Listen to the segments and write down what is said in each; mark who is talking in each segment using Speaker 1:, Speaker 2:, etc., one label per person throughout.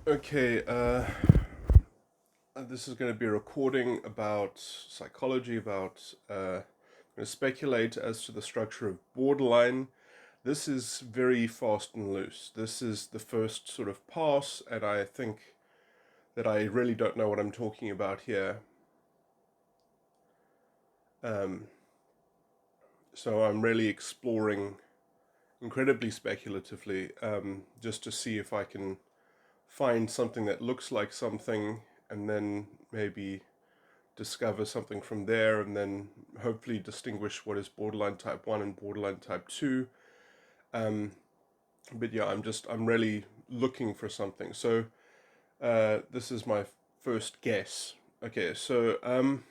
Speaker 1: Okay, this is going to be a recording about psychology, I'm going to speculate as to the structure of borderline. This is very fast and loose. This is the first sort of pass, and I think that I really don't know what I'm talking about here. Um, so I'm really exploring incredibly speculatively, just to see if I can find something that looks like something, and then maybe discover something from there, and then hopefully distinguish what is borderline type 1 and borderline type 2. But yeah, I'm really looking for something. So this is my first guess. Okay, so I'm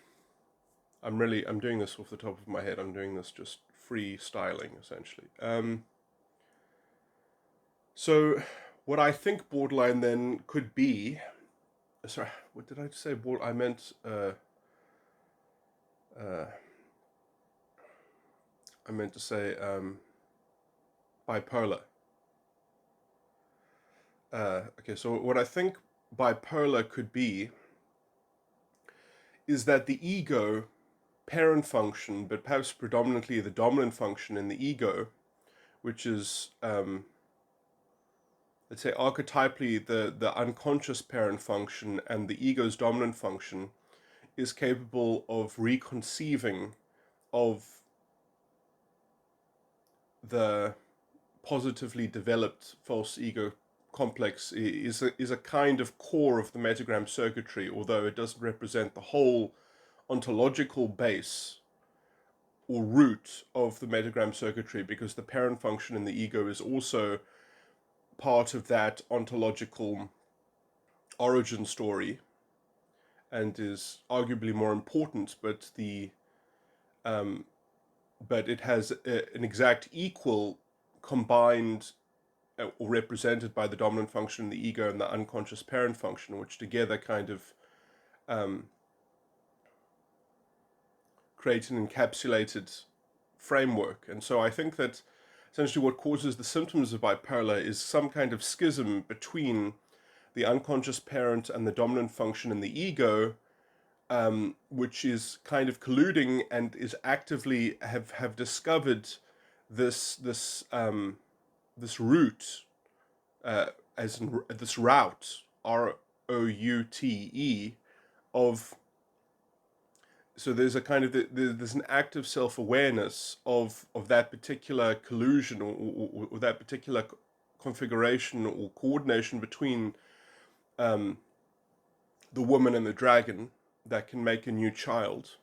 Speaker 1: doing this off the top of my head. I'm doing this just freestyling essentially. So what I think borderline then could be, sorry, what did I say? I meant uh, I meant to say bipolar. Okay, so what I think bipolar could be is that the ego parent function, but perhaps predominantly the dominant function in the ego, which is, let's say, archetypally the unconscious parent function, and the ego's dominant function is capable of reconceiving of the positively developed false ego complex is a kind of core of the metagram circuitry, although it doesn't represent the whole ontological base or root of the metagram circuitry, because the parent function in the ego is also part of that ontological origin story and is arguably more important, but the but it has an exact equal combined or represented by the dominant function in the ego and the unconscious parent function, which together kind of create an encapsulated framework. And so I think that essentially what causes the symptoms of bipolar is some kind of schism between the unconscious parent and the dominant function in the ego, which is kind of colluding and is actively have discovered this route, as in this route, ROUTE, of, so there's a kind of there's an active self-awareness of that particular collusion, or that particular configuration or coordination between the woman and the dragon that can make a new child,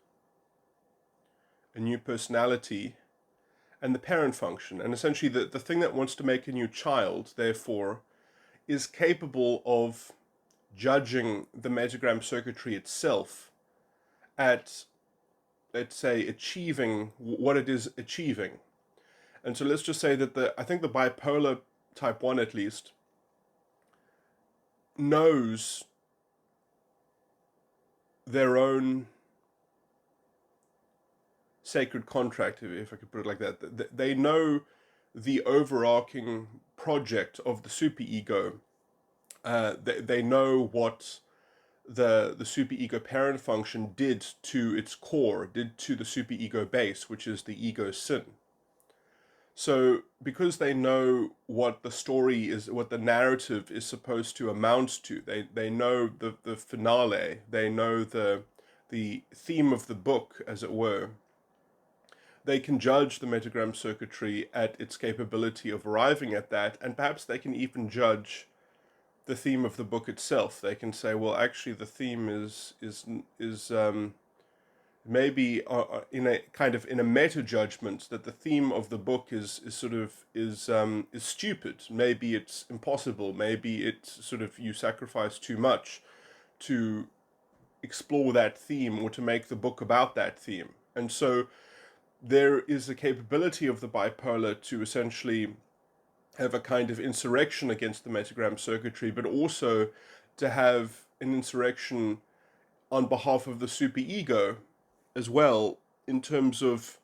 Speaker 1: a new personality, and the parent function. And essentially the thing that wants to make a new child, therefore, is capable of judging the metagram circuitry itself at, let's say, achieving what it is achieving. And so let's just say that I think the bipolar type 1, at least, knows their own sacred contract, if I could put it like that. They know the overarching project of the superego. They know what the superego parent function did to its core, did to the superego base, which is the ego sin. So because they know what the story is, what the narrative is supposed to amount to, they know the finale, they know the theme of the book, as it were. They can judge the metagram circuitry at its capability of arriving at that, and perhaps they can even judge the theme of the book itself. They can say, well, actually, the theme is maybe in a kind of in a meta judgment, that the theme of the book is stupid. Maybe it's impossible. Maybe it's sort of, you sacrifice too much to explore that theme or to make the book about that theme. And so there is a capability of the bipolar to essentially have a kind of insurrection against the metagram circuitry, but also to have an insurrection on behalf of the superego as well, in terms of,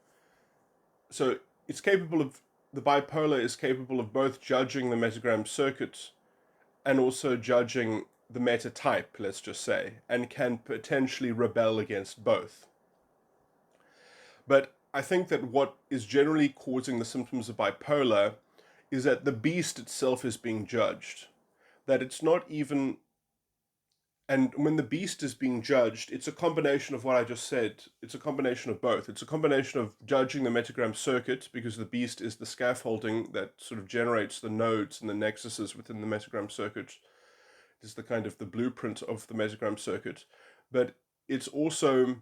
Speaker 1: so it's capable of, the bipolar is capable of both judging the metagram circuit and also judging the metatype, let's just say, and can potentially rebel against both. But I think that what is generally causing the symptoms of bipolar is that the beast itself is being judged. That it's not even, and when the beast is being judged, it's a combination of what I just said. It's a combination of both. It's a combination of judging the metagram circuit, because the beast is the scaffolding that sort of generates the nodes and the nexuses within the metagram circuit. It's the kind of the blueprint of the metagram circuit. But it's also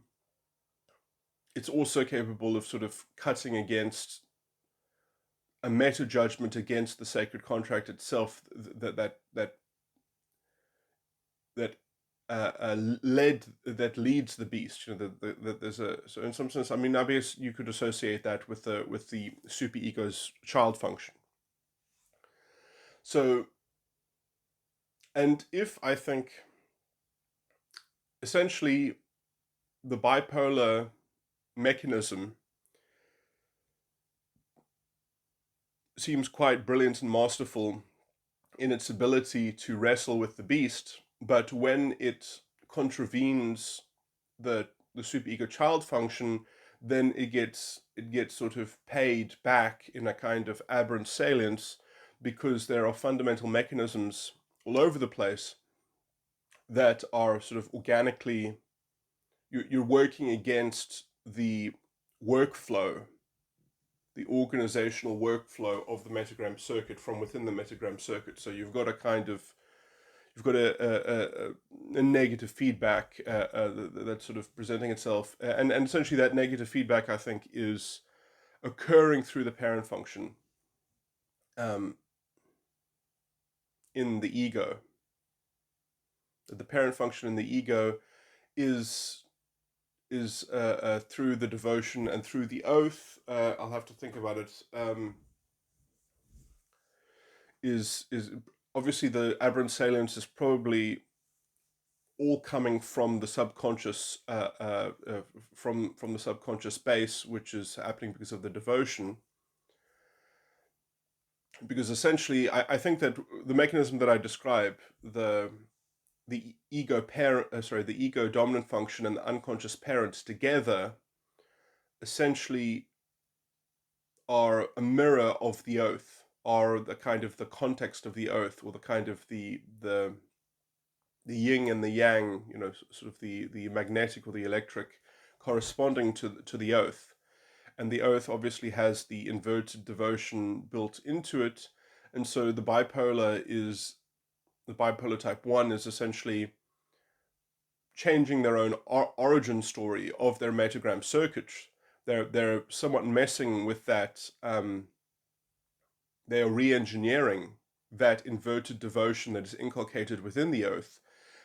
Speaker 1: capable of sort of cutting against a meta judgment against the sacred contract itself, that leads the beast. That there's a, so in some sense, I mean, I guess you could associate that with the superego's child function. So, and if I think essentially the bipolar mechanism seems quite brilliant and masterful in its ability to wrestle with the beast, but when it contravenes the superego child function, then it gets sort of paid back in a kind of aberrant salience, because there are fundamental mechanisms all over the place that are sort of organically, you're working against the workflow, the organizational workflow of the metagram circuit from within the metagram circuit. So you've got a negative feedback that's sort of presenting itself, and essentially that negative feedback, I think, is occurring through the parent function in the ego. The parent function in the ego is through the devotion and through the oath. I'll have to think about it. Is obviously the aberrant salience is probably all coming from the subconscious, from the subconscious base, which is happening because of the devotion. Because essentially, I think that the mechanism that I describe, the ego parent, the ego dominant function and the unconscious parent together, essentially are a mirror of the oath, are the kind of the context of the oath, or the kind of the yin and the yang, sort of the magnetic or the electric corresponding to the oath. And the oath obviously has the inverted devotion built into it. And so the bipolar type 1 is essentially changing their own origin story of their metagram circuit. They're somewhat messing with that. They are re-engineering that inverted devotion that is inculcated within the oath.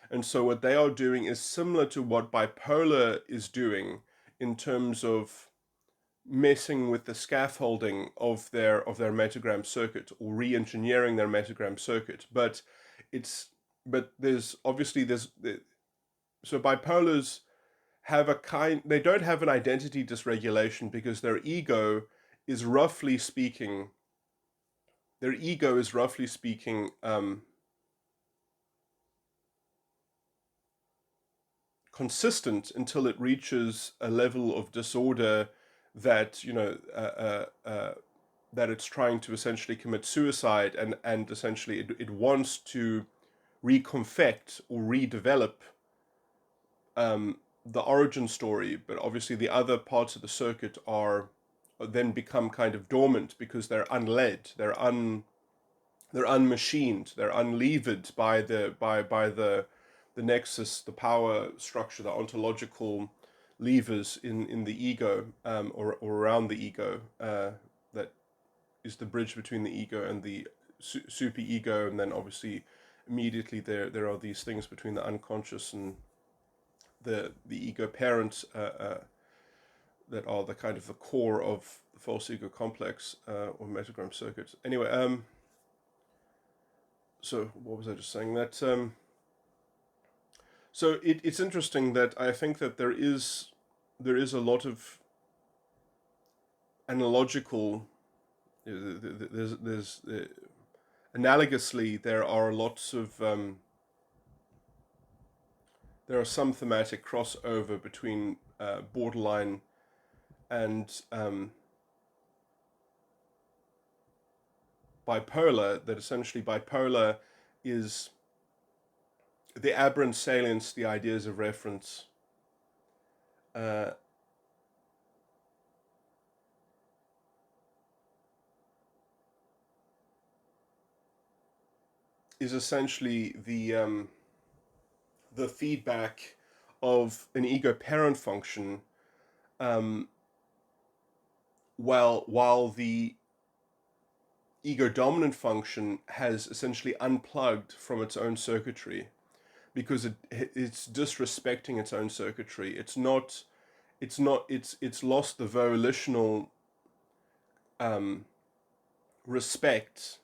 Speaker 1: And so what they are doing is similar to what bipolar is doing, in terms of messing with the scaffolding of their metagram circuit, or re-engineering their metagram circuit. But there's so bipolars they don't have an identity dysregulation, because their ego is roughly speaking consistent until it reaches a level of disorder that that it's trying to essentially commit suicide, and essentially it wants to reconfect or redevelop the origin story. But obviously the other parts of the circuit are then become kind of dormant, because they're unled, they're unmachined, they're unlevered by the nexus, the power structure, the ontological levers in the ego, or around the ego, that is the bridge between the ego and the superego. And then obviously immediately there are these things between the unconscious and the ego parent, that are the kind of the core of the false ego complex, or metagram circuit. Anyway, so what was I just saying? That so it's interesting that I think that there is a lot of analogical, there's analogously, there are lots of there are some thematic crossover between borderline and bipolar. That essentially bipolar is the aberrant salience, the ideas of reference, uh, is essentially the feedback of an ego parent function, um, while the ego dominant function has essentially unplugged from its own circuitry, because it's disrespecting its own circuitry. It's lost the volitional respect.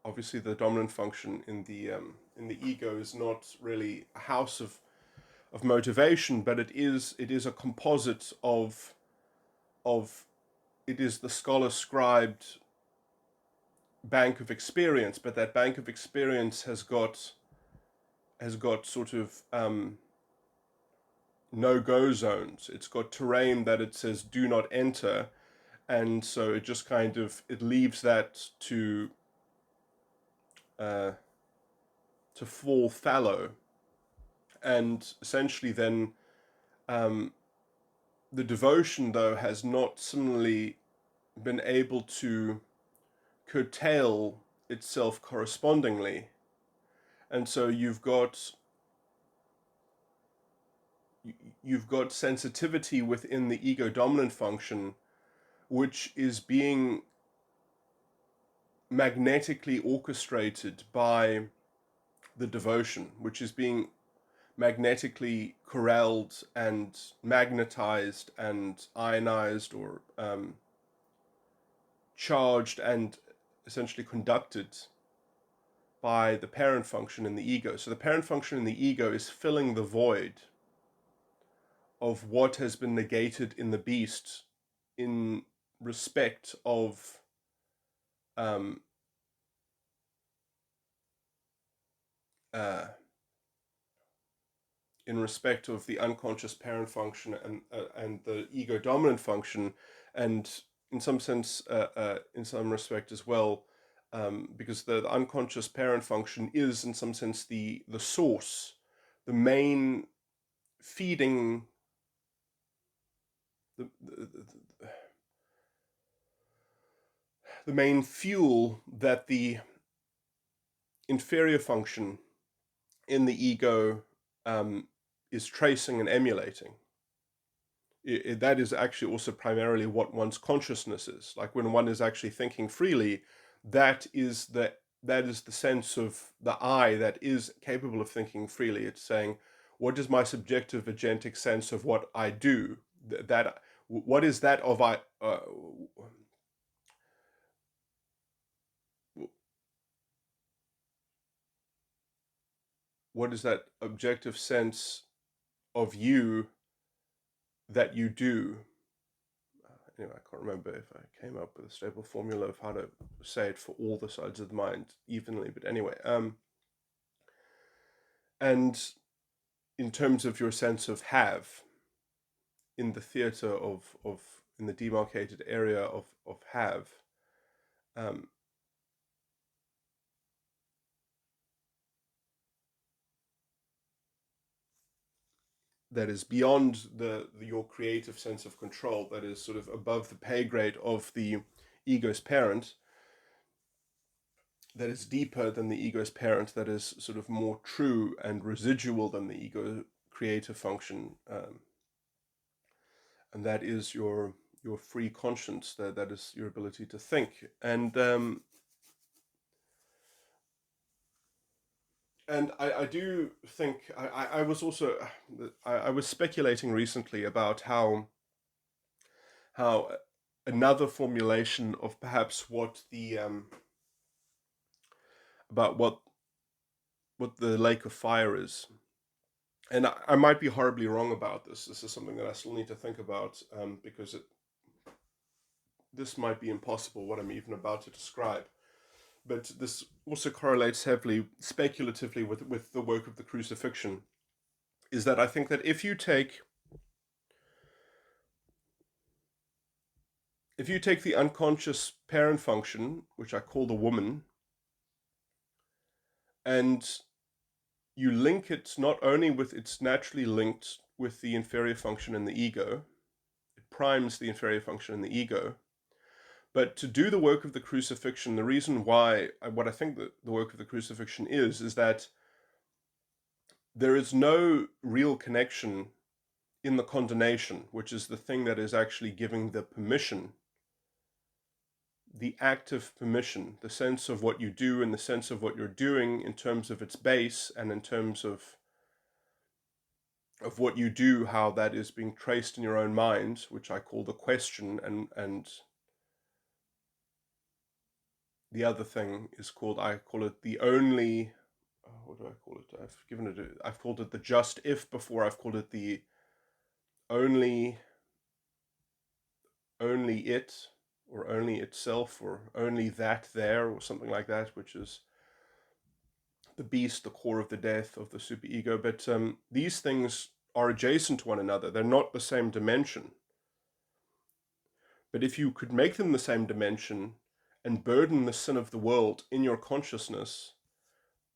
Speaker 1: Obviously, the dominant function in the ego is not really a house of motivation, but it is a composite of it is the scholar scribed bank of experience, but that bank of experience has got sort of no-go zones. It's got terrain that it says do not enter, and so it just kind of it leaves that uh, to fall fallow, and essentially then the devotion though has not similarly been able to curtail itself correspondingly, and so you've got sensitivity within the ego dominant function, which is being magnetically orchestrated by the devotion, which is being magnetically corralled and magnetized and ionized, or charged and essentially conducted by the parent function in the ego. So the parent function in the ego is filling the void of what has been negated in the beast in respect of um, uh, in respect of the unconscious parent function and the ego dominant function, and in some sense, in some respect as well, because the unconscious parent function is in some sense the source, the main feeding, the the main fuel that the inferior function in the ego is tracing and emulating. That is actually also primarily what one's consciousness is. Like when one is actually thinking freely, that is the sense of the I that is capable of thinking freely. It's saying, what is my subjective agentic sense of what I do? That what is that of I? What is that objective sense of you that you do? Anyway, I can't remember if I came up with a stable formula of how to say it for all the sides of the mind evenly, but anyway, and in terms of your sense of have in the theater of in the demarcated area of have, um, that is beyond your creative sense of control, that is sort of above the pay grade of the ego's parent, that is deeper than the ego's parent, that is sort of more true and residual than the ego creative function, and that is your free conscience. That is your ability to think. And I do think I was also I was speculating recently about how another formulation of perhaps what the about what the lake of fire is, and I might be horribly wrong about this. This is something that I still need to think about, because this might be impossible what I'm even about to describe. but this also correlates heavily speculatively with the work of the crucifixion, is that I think that if you take the unconscious parent function, which I call the woman, and you link it not only with, it's naturally linked with the inferior function in the ego, it primes the inferior function in the ego, but to do the work of the crucifixion, the reason why, what I think that the work of the crucifixion is that there is no real connection in the condonation, which is the thing that is actually giving the permission, the active permission, the sense of what you do and the sense of what you're doing in terms of its base and in terms of what you do, how that is being traced in your own mind, which I call the question, and the other thing is called, I call it the only, what do I call it? I've called it the just if before. I've called it the only it, or only itself, or only that there, or something like that, which is the beast, the core of the death of the superego. But these things are adjacent to one another. They're not the same dimension. But if you could make them the same dimension and burden the sin of the world in your consciousness,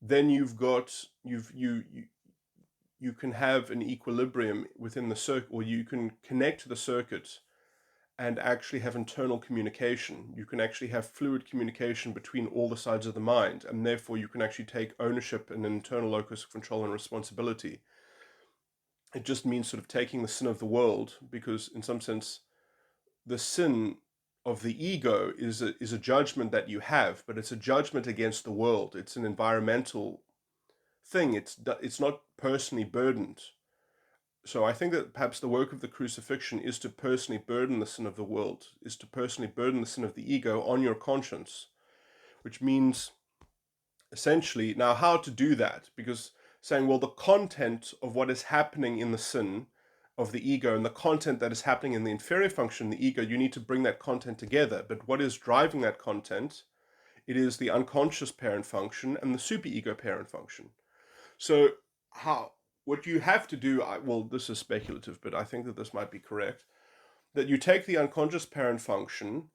Speaker 1: then you can have an equilibrium within the circuit, or you can connect to the circuit and actually have internal communication. You can actually have fluid communication between all the sides of the mind, and therefore you can actually take ownership and an internal locus of control and responsibility. It just means sort of taking the sin of the world, because in some sense the sin of the ego is a judgment that you have, but it's a judgment against the world. It's an environmental thing. It's not personally burdened. So I think that perhaps the work of the crucifixion is to personally burden the sin of the world, is to personally burden the sin of the ego on your conscience, which means essentially, now how to do that? Because saying, well, the content of what is happening in the sin of the ego and the content that is happening in the inferior function, the ego, you need to bring that content together. But what is driving that content? It is the unconscious parent function and the superego parent function. So what you have to do, well, this is speculative, but I think that this might be correct, that you take the unconscious parent function,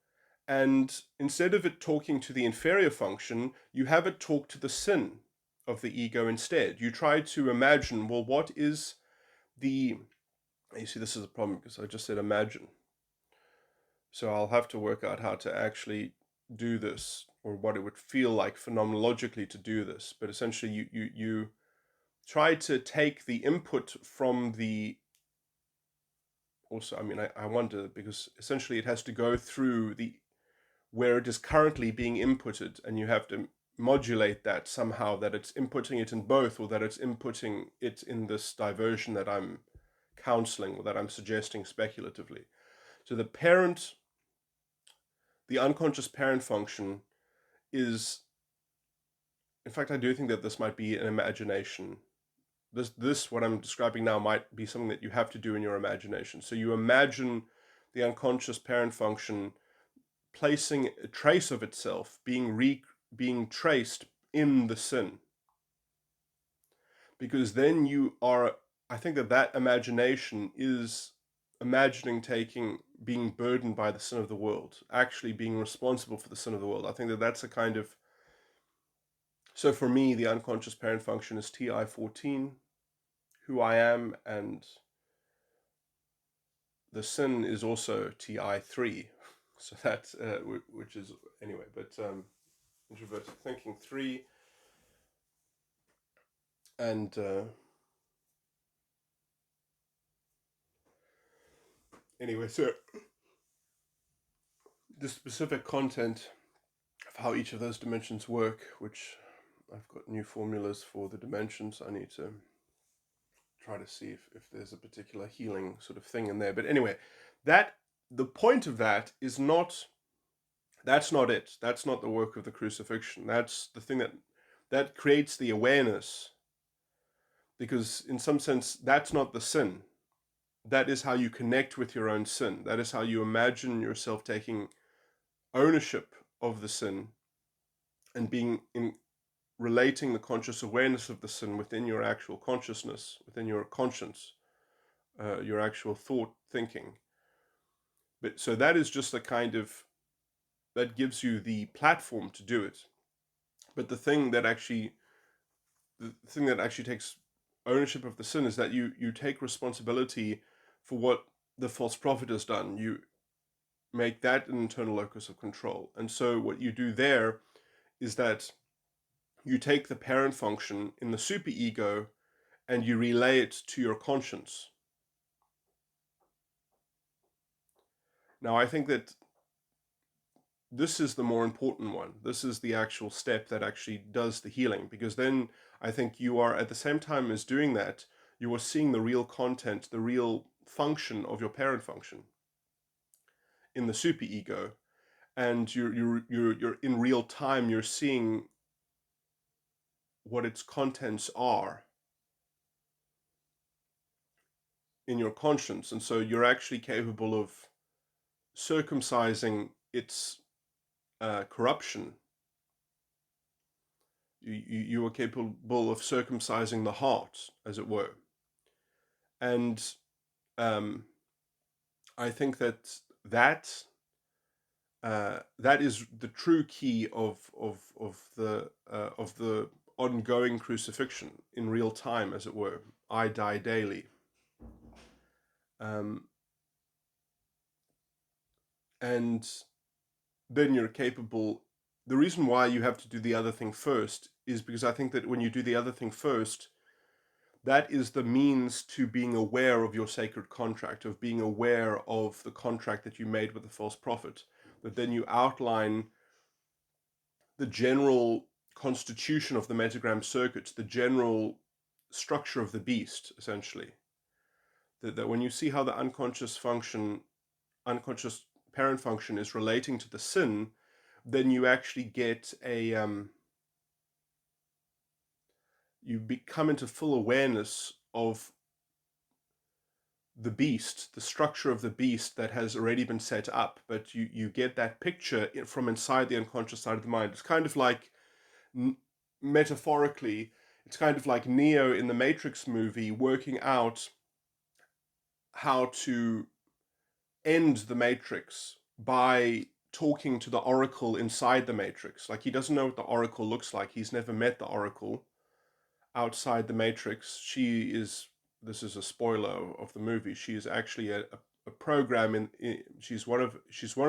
Speaker 1: and instead of it talking to the inferior function, you have it talk to the sin of the ego instead. You try to imagine, well, what is the... You see, this is a problem because I just said imagine. So I'll have to work out how to actually do this, or what it would feel like phenomenologically to do this. But essentially, you try to take the input from the... Also, I mean, I wonder, because essentially it has to go through where it is currently being inputted, and you have to modulate that somehow, that it's inputting it in both, or that it's inputting it in this diversion that I'm counseling, or that I'm suggesting speculatively. So the unconscious parent function is, in fact, I do think that this might be an imagination. This what I'm describing now might be something that you have to do in your imagination. So you imagine the unconscious parent function placing a trace of itself being traced in the sin, because then I think that imagination is imagining being burdened by the sin of the world, actually being responsible for the sin of the world. I think that that's a kind of... So for me, the unconscious parent function is TI14, who I am, and the sin is also TI3. So that's, which is, anyway, but introverted thinking 3, and anyway, so the specific content of how each of those dimensions work, which I've got new formulas for the dimensions. I need to try to see if there's a particular healing sort of thing in there. But anyway, the point of that is not... That's not it. That's not the work of the crucifixion. That's the thing that creates the awareness, because in some sense, that's not the sin. That is how you connect with your own sin. That is how you imagine yourself taking ownership of the sin and being in relating the conscious awareness of the sin within your actual consciousness, within your conscience, your actual thought thinking. But so that is just a kind of, that gives you the platform to do it. But the thing that actually takes ownership of the sin is that you take responsibility for what the false prophet has done. You make that an internal locus of control. And so what you do there is that you take the parent function in the superego and you relay it to your conscience. Now, I think that this is the more important one. This is the actual step that actually does the healing, because then I think you are, at the same time as doing that, you are seeing the real content, the real function of your parent function in the superego, and you're in real time, you're seeing what its contents are in your conscience, and so you're actually capable of circumcising its corruption. You are capable of circumcising the heart, as it were. And I think that is the true key of the ongoing crucifixion in real time, as it were. I die daily. And then you're capable. The reason why you have to do the other thing first is because I think that when you do the other thing first, that is the means to being aware of your sacred contract, of being aware of the contract that you made with the false prophet. That then you outline the general constitution of the metagram circuit, the general structure of the beast, essentially. That when you see how the unconscious parent function is relating to the sin, then you actually get you become into full awareness of the beast, the structure of the beast that has already been set up, but you get that picture from inside the unconscious side of the mind. It's kind of like, metaphorically, it's kind of like Neo in the Matrix movie working out how to end the Matrix by talking to the Oracle inside the Matrix. Like, he doesn't know what the Oracle looks like. He's never met the Oracle outside the Matrix. This is a spoiler of the movie. She is actually a program she's one of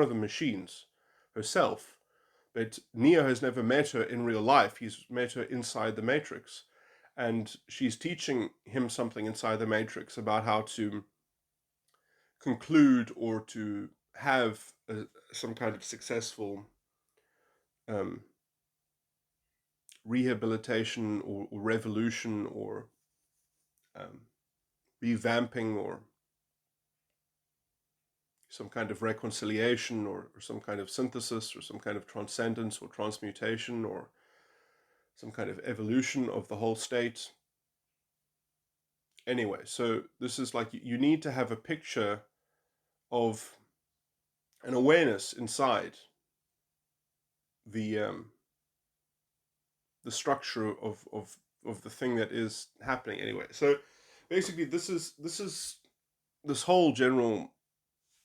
Speaker 1: the machines herself. But Neo has never met her in real life. He's met her inside the Matrix. And she's teaching him something inside the Matrix about how to conclude or to have some kind of successful rehabilitation or revolution or revamping or some kind of reconciliation or some kind of synthesis or some kind of transcendence or transmutation or some kind of evolution of the whole state. Anyway, so this is like, you need to have a picture of an awareness inside the structure of the thing that is happening. Anyway, so basically this whole general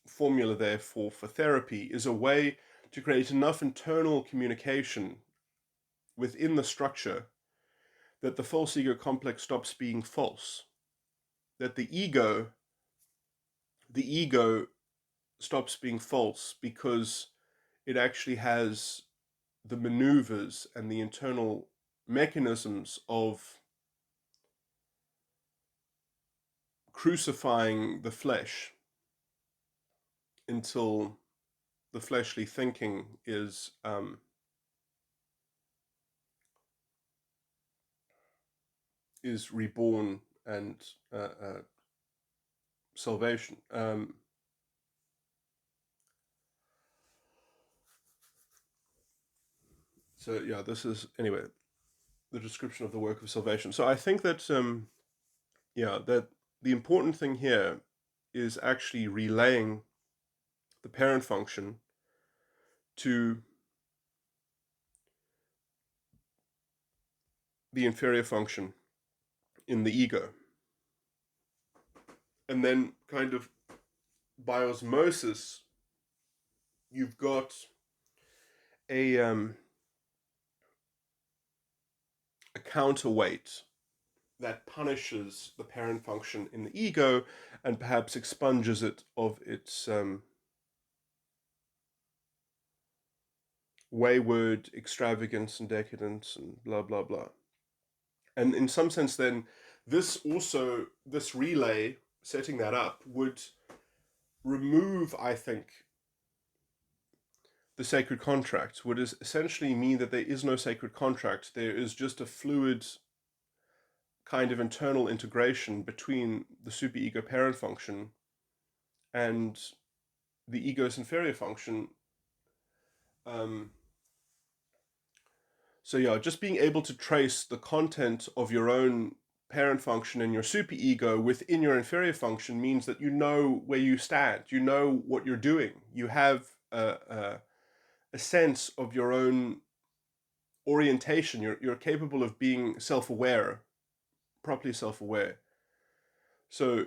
Speaker 1: formula there for therapy is a way to create enough internal communication within the structure that the false ego complex stops being false, that the ego stops being false, because it actually has the maneuvers and the internal mechanisms of crucifying the flesh until the fleshly thinking is reborn and salvation. So yeah, this is, anyway, the description of the work of salvation. So I think that that the important thing here is actually relaying the parent function to the inferior function in the ego. And then kind of by osmosis, you've got a counterweight that punishes the parent function in the ego and perhaps expunges it of its wayward extravagance and decadence and blah blah blah. And in some sense then this relay, setting that up, would remove, I think, the sacred contract, would essentially mean that there is no sacred contract. There is just a fluid kind of internal integration between the superego parent function and the ego's inferior function. So yeah, just being able to trace the content of your own parent function and your superego within your inferior function means that you know where you stand, you know what you're doing, you have a sense of your own orientation. You're capable of being self-aware, properly self-aware. So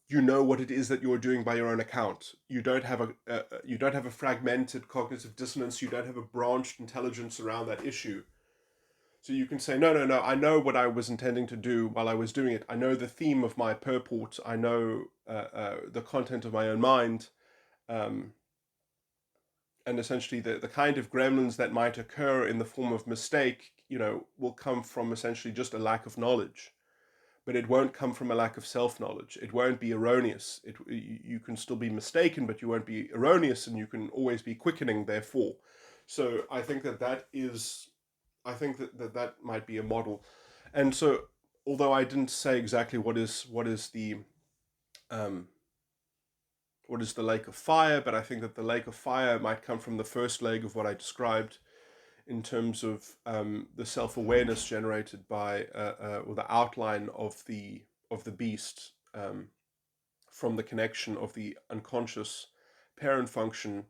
Speaker 1: you know what it is that you're doing by your own account. You don't have a fragmented cognitive dissonance. You don't have a branched intelligence around that issue. So you can say, no, I know what I was intending to do while I was doing it. I know the theme of my purport. I know the content of my own mind. And essentially the kind of gremlins that might occur in the form of mistake, will come from essentially just a lack of knowledge. But it won't come from a lack of self-knowledge. It won't be erroneous. You can still be mistaken, but you won't be erroneous, and you can always be quickening, therefore. So I think that might be a model. And so, although I didn't say exactly what is the lake of fire, but I think that the lake of fire might come from the first leg of what I described, in terms of the self-awareness generated by or the outline of the beast, from the connection of the unconscious parent function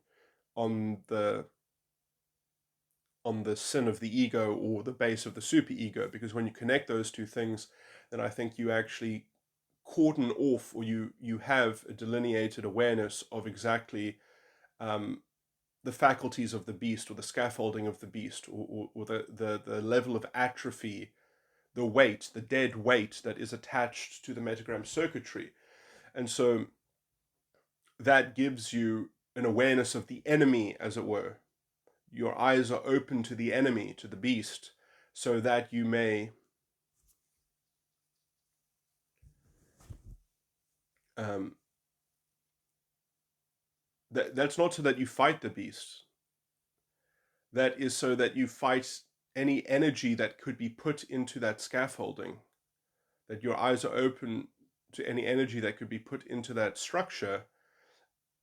Speaker 1: on the sin of the ego, or the base of the superego. Because when you connect those two things, then I think you actually cordon off, or you have a delineated awareness of exactly the faculties of the beast, or the scaffolding of the beast, or the level of atrophy, the weight, the dead weight that is attached to the metagram circuitry. And so that gives you an awareness of the enemy, as it were. Your eyes are open to the enemy, to the beast, so that you may that's not so that you fight the beast. That is so that you fight any energy that could be put into that scaffolding, that your eyes are open to any energy that could be put into that structure,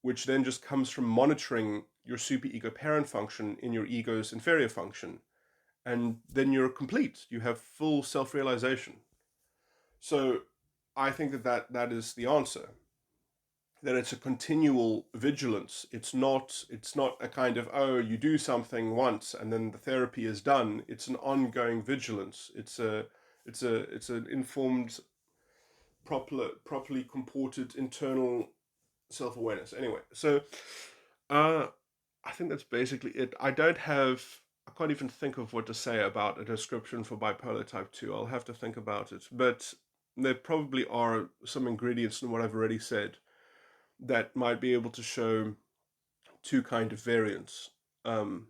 Speaker 1: which then just comes from monitoring your superego parent function in your ego's inferior function. And then you're complete. You have full self-realization. So I think that is the answer. That it's a continual vigilance. It's not a kind of, oh, you do something once and then the therapy is done. It's an ongoing vigilance. It's an informed, properly comported internal self-awareness. Anyway, so I think that's basically it. I can't even think of what to say about a description for bipolar type 2. I'll have to think about it. But there probably are some ingredients in what I've already said that might be able to show two kind of variants of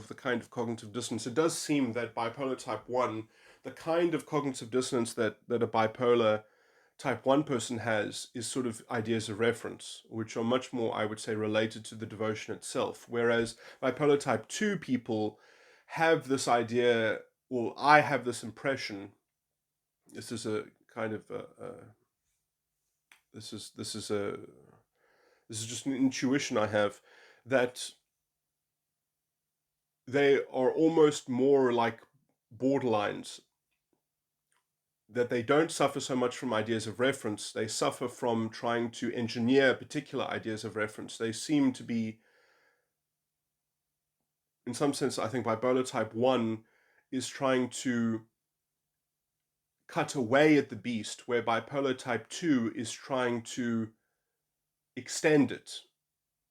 Speaker 1: the kind of cognitive dissonance. It does seem that bipolar type 1, the kind of cognitive dissonance that a bipolar type 1 person has, is sort of ideas of reference, which are much more, I would say, related to the devotion itself. Whereas bipolar type 2 people have this idea, or I have this impression, this is a kind of this is just an intuition I have, that they are almost more like borderlines, that they don't suffer so much from ideas of reference. They suffer from trying to engineer particular ideas of reference. They seem to be in some sense, I think bipolar type 1 is trying to cut away at the beast, where bipolar type 2 is trying to extend it,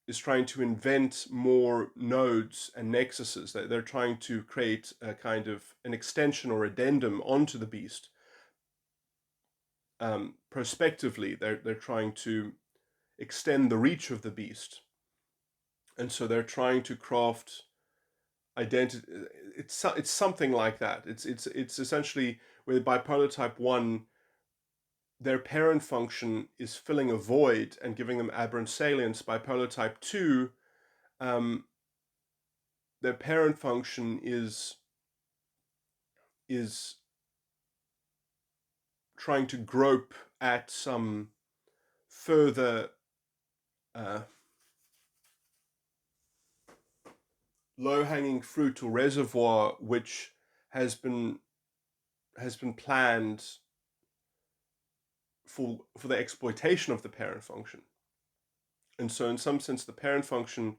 Speaker 1: is trying to invent more nodes and nexuses. They're trying to create a kind of an extension or addendum onto the beast. Prospectively, they're trying to extend the reach of the beast. And so they're trying to craft identity. It's something like that. It's essentially with bipolar type 1, their parent function is filling a void and giving them aberrant salience. Bipolar type 2, their parent function is trying to grope at some further low-hanging fruit or reservoir which has been planned for the exploitation of the parent function. And so in some sense the parent function,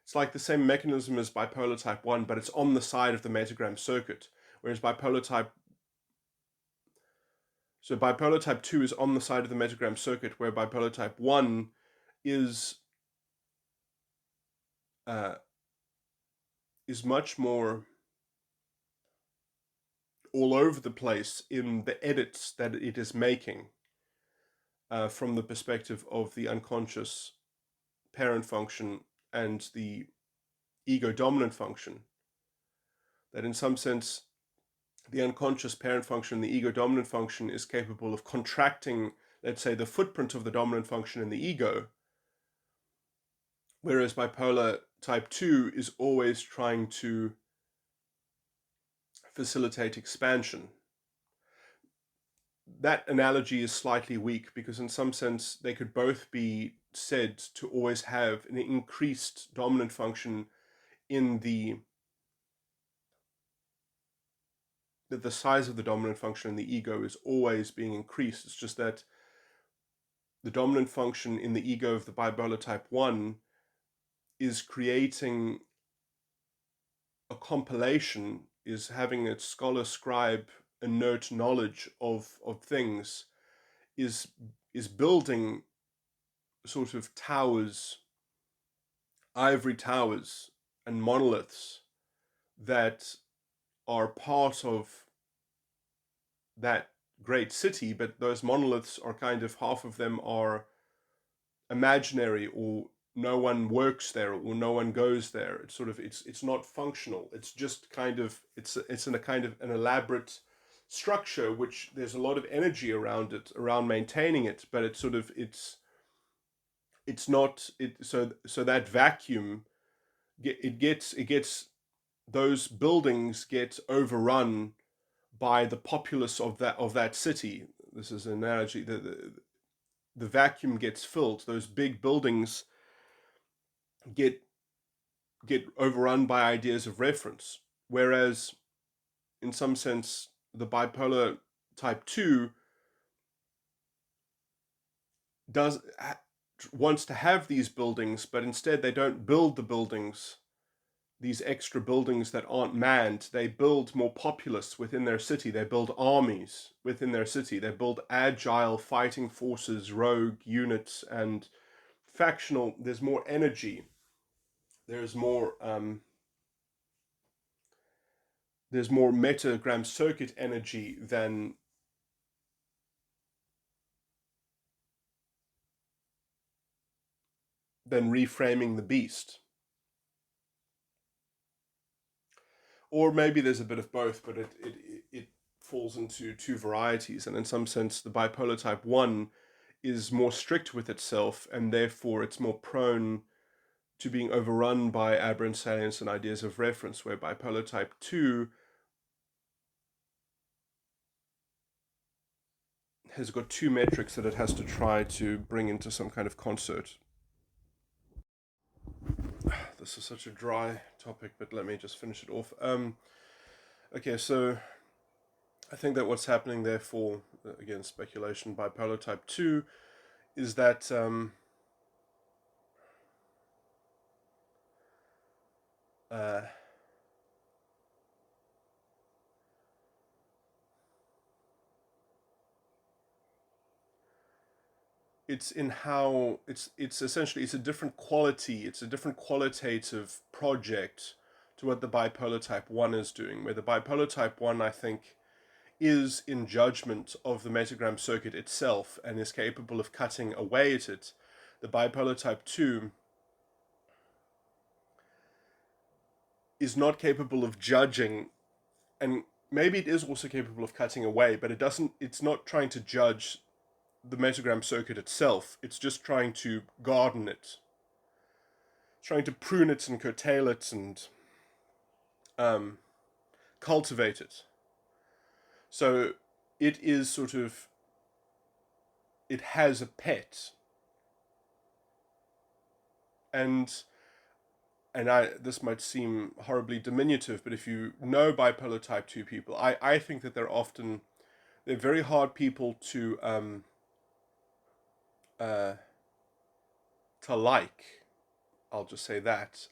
Speaker 1: it's like the same mechanism as bipolar type 1, but it's on the side of the metagram circuit, whereas bipolar type 2 is on the side of the metagram circuit, where bipolar type 1 is much more all over the place in the edits that it is making from the perspective of the unconscious parent function and the ego dominant function. That in some sense, the unconscious parent function, the ego dominant function, is capable of contracting, let's say, the footprint of the dominant function in the ego, whereas bipolar type 2 is always trying to facilitate expansion. That analogy is slightly weak because in some sense they could both be said to always have an increased dominant function in the size of the dominant function in the ego is always being increased. It's just that the dominant function in the ego of the bipolar type 1 is creating a compilation, is having its scholar scribe inert knowledge of things, is building sort of towers, ivory towers and monoliths that are part of that great city, but those monoliths are kind of, half of them are imaginary, or no one works there, or no one goes there. It's sort of, it's not functional. It's just kind of, it's in a kind of an elaborate structure which there's a lot of energy around it, around maintaining it, but it's sort of, it's not it. So that vacuum, it gets those buildings get overrun by the populace of that city. This is an analogy. The vacuum gets filled. Those big buildings get overrun by ideas of reference. Whereas, in some sense, the bipolar type 2 wants to have these buildings, but instead they don't build the buildings, these extra buildings that aren't manned. They build more populace within their city. They build armies within their city. They build agile fighting forces, rogue units, and factional. There's more energy. There's more metagram circuit energy than reframing the beast. Or maybe there's a bit of both, but it falls into two varieties. And in some sense, the bipolar type 1 is more strict with itself, and therefore it's more prone to being overrun by aberrant salience and ideas of reference, where bipolar type 2 has got two metrics that it has to try to bring into some kind of concert. This is such a dry topic, but let me just finish it off. Okay, so I think that what's happening, therefore, again, speculation, bipolar type 2, is that it's in how it's essentially it's a different quality, it's a different qualitative project to what the bipolar type 1 is doing, where the bipolar type 1, I think, is in judgment of the metagram circuit itself and is capable of cutting away at it. The bipolar type 2 is not capable of judging, and maybe it is also capable of cutting away, but it's not trying to judge the metagram circuit itself. It's just trying to garden it, trying to prune it and curtail it and um, cultivate it. So it is sort of, it has a pet, and this might seem horribly diminutive, but if you know bipolar type 2 people, I think that they're very hard people uh, to like. I'll just say that,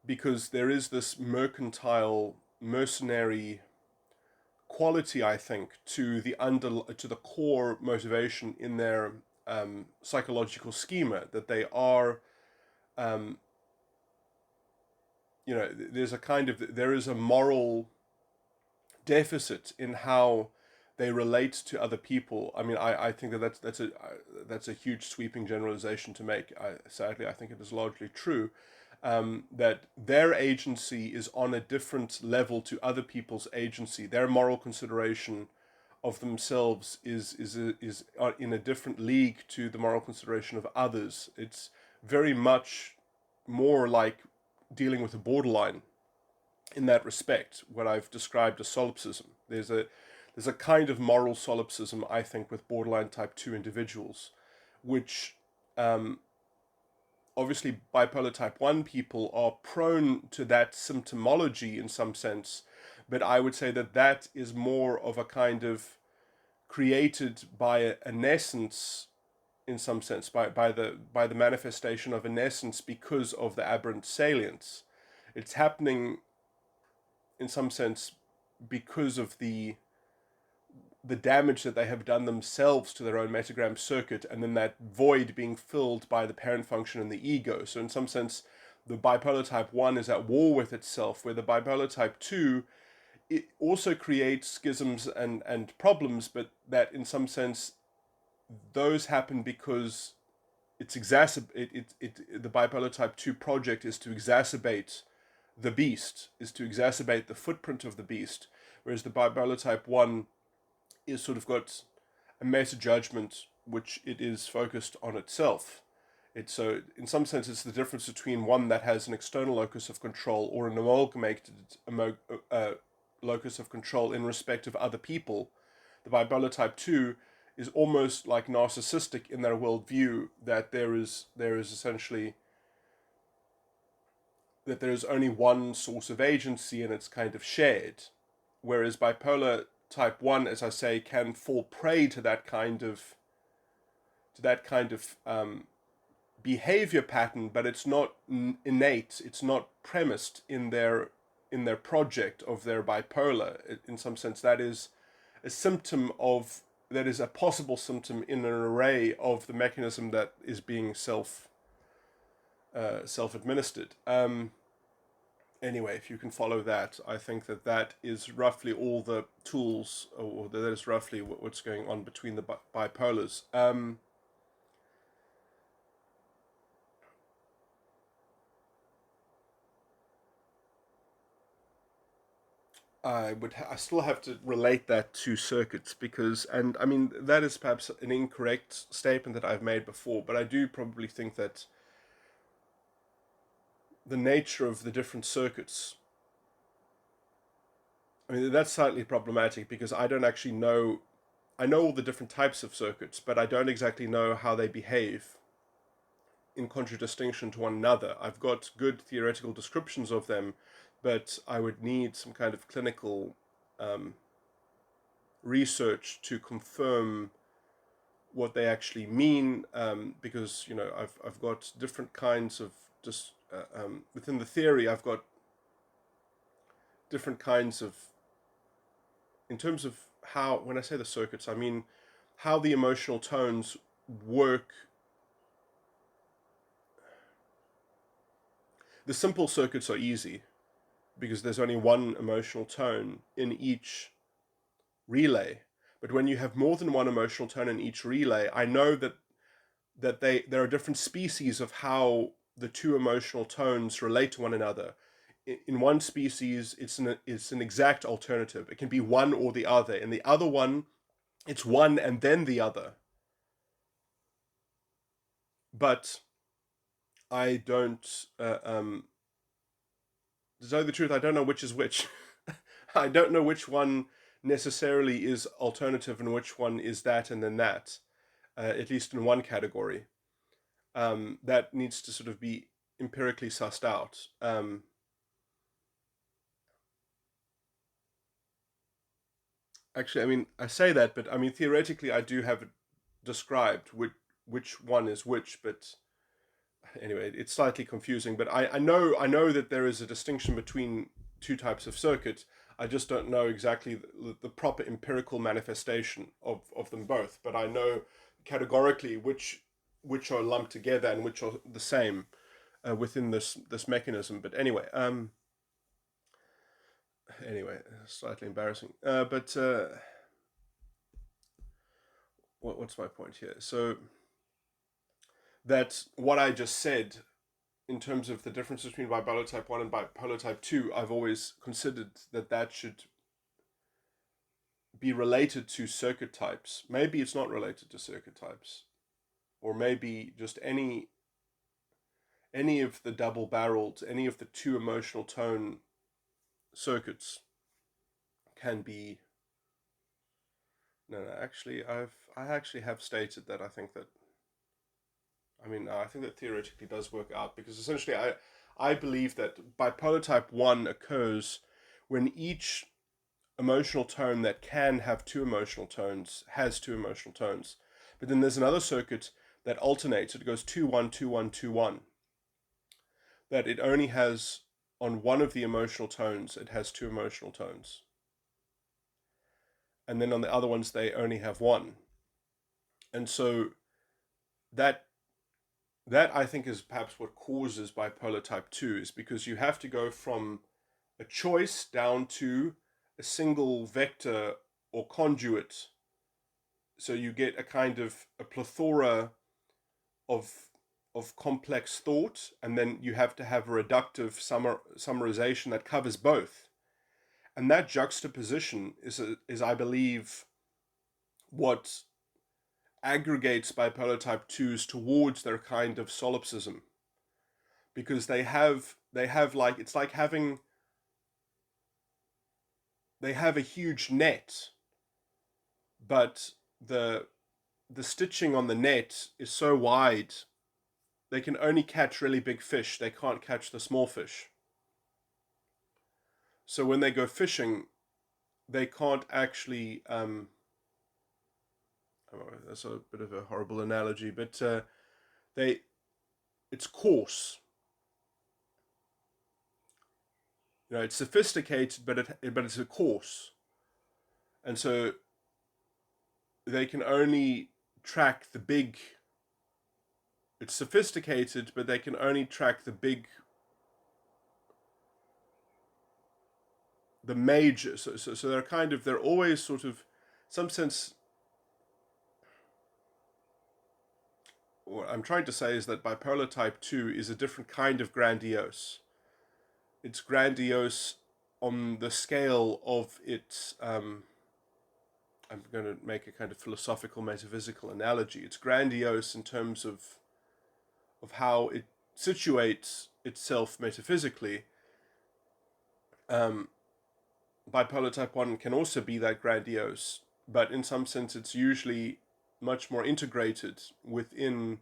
Speaker 1: because there is this mercantile, mercenary quality, I think, to the core motivation in their psychological schema, that they are, um, there is a moral deficit in how they relate to other people. I mean, I think that's a huge sweeping generalization to make. Sadly, I think it is largely true. That their agency is on a different level to other people's agency. Their moral consideration of themselves is in a different league to the moral consideration of others. It's very much more like dealing with a borderline in that respect, what I've described as solipsism. There's a kind of moral solipsism, I think, with borderline type 2 individuals, which obviously bipolar type 1 people are prone to that symptomology in some sense, but I would say that that is more of a kind of created by an essence, in some sense, by the manifestation of an essence because of the aberrant salience. It's happening in some sense because of the damage that they have done themselves to their own metagram circuit, and then that void being filled by the parent function and the ego. So in some sense, the bipolar type 1 is at war with itself, where the bipolar type 2, it also creates schisms and problems, but that in some sense those happen because it's the bipolar type 2 project is to exacerbate the beast, is to exacerbate the footprint of the beast, whereas the bipolar type 1 is sort of got a meta judgment which it is focused on itself. It's so in some sense it's the difference between one that has an external locus of control or an amalgamated locus of control in respect of other people. The bipolar type 2 is almost like narcissistic in their worldview, that there is essentially that there is only one source of agency and it's kind of shared, whereas bipolar type 1, as I say, can fall prey to that kind of behavior pattern, but it's not innate, it's not premised in their project of their bipolar. In some sense, that is a symptom of that is a possible symptom in an array of the mechanism that is being self-administered. Anyway, if you can follow that, I think that is roughly all the tools, or that is roughly what's going on between the bipolars. I still have to relate that to circuits, because, and I mean, that is perhaps an incorrect statement that I've made before, but I do probably think that the nature of the different circuits, I mean, that's slightly problematic because I don't actually know. I know all the different types of circuits, but I don't exactly know how they behave in contradistinction to one another. I've got good theoretical descriptions of them, but I would need some kind of clinical research to confirm what they actually mean, because I've got different kinds of just within the theory. I've got different kinds of, in terms of how, when I say the circuits, I mean how the emotional tones work. The simple circuits are easy because there's only one emotional tone in each relay. But when you have more than one emotional tone in each relay, I know that there are different species of how the two emotional tones relate to one another. In one species, it's an exact alternative. It can be one or the other. In the other one, it's one and then the other. But I don't. To tell you the truth, I don't know which is which. I don't know which one necessarily is alternative and which one is that and then that. At least in one category. That needs to sort of be empirically sussed out. Actually, I mean, I say that, but I mean, theoretically, I do have it described which one is which. But anyway, it's slightly confusing. But I know that there is a distinction between two types of circuit. I just don't know exactly the proper empirical manifestation of them both. But I know categorically which are lumped together and which are the same within this mechanism. But anyway, slightly embarrassing. But what's my point here? So that what I just said in terms of the difference between bipolar type 1 and bipolar type 2, I've always considered that should be related to circuit types. Maybe it's not related to circuit types, or maybe just any of the double barreled, any of the two emotional tone circuits can be. No, actually, I actually have stated that I think that theoretically does work out, because essentially I believe that bipolar type 1 occurs when each emotional tone that can have two emotional tones has two emotional tones. But then there's another circuit that alternates. It goes 2-1, 2-1, 2-1. That it only has, on one of the emotional tones, it has two emotional tones. And then on the other ones, they only have one. And so that I think is perhaps what causes bipolar type 2, is because you have to go from a choice down to a single vector or conduit. So you get a kind of a plethora of complex thought, and then you have to have a reductive summarization that covers both. And that juxtaposition is I believe what aggregates bipolar type 2s towards their kind of solipsism, because they have like, it's like having, they have a huge net, but the stitching on the net is so wide they can only catch really big fish. They can't catch the small fish. So when they go fishing, they can't actually. That's a bit of a horrible analogy, but they it's coarse. You know, it's sophisticated, but it's a coarse, and so they can only track the big. It's sophisticated, but they can only track the big, the major. So they're always sort of, some sense. What I'm trying to say is that bipolar type 2 is a different kind of grandiose. It's grandiose on the scale of its. I'm going to make a kind of philosophical, metaphysical analogy. It's grandiose in terms of how it situates itself metaphysically. Bipolar type 1 can also be that grandiose, but in some sense it's usually much more integrated within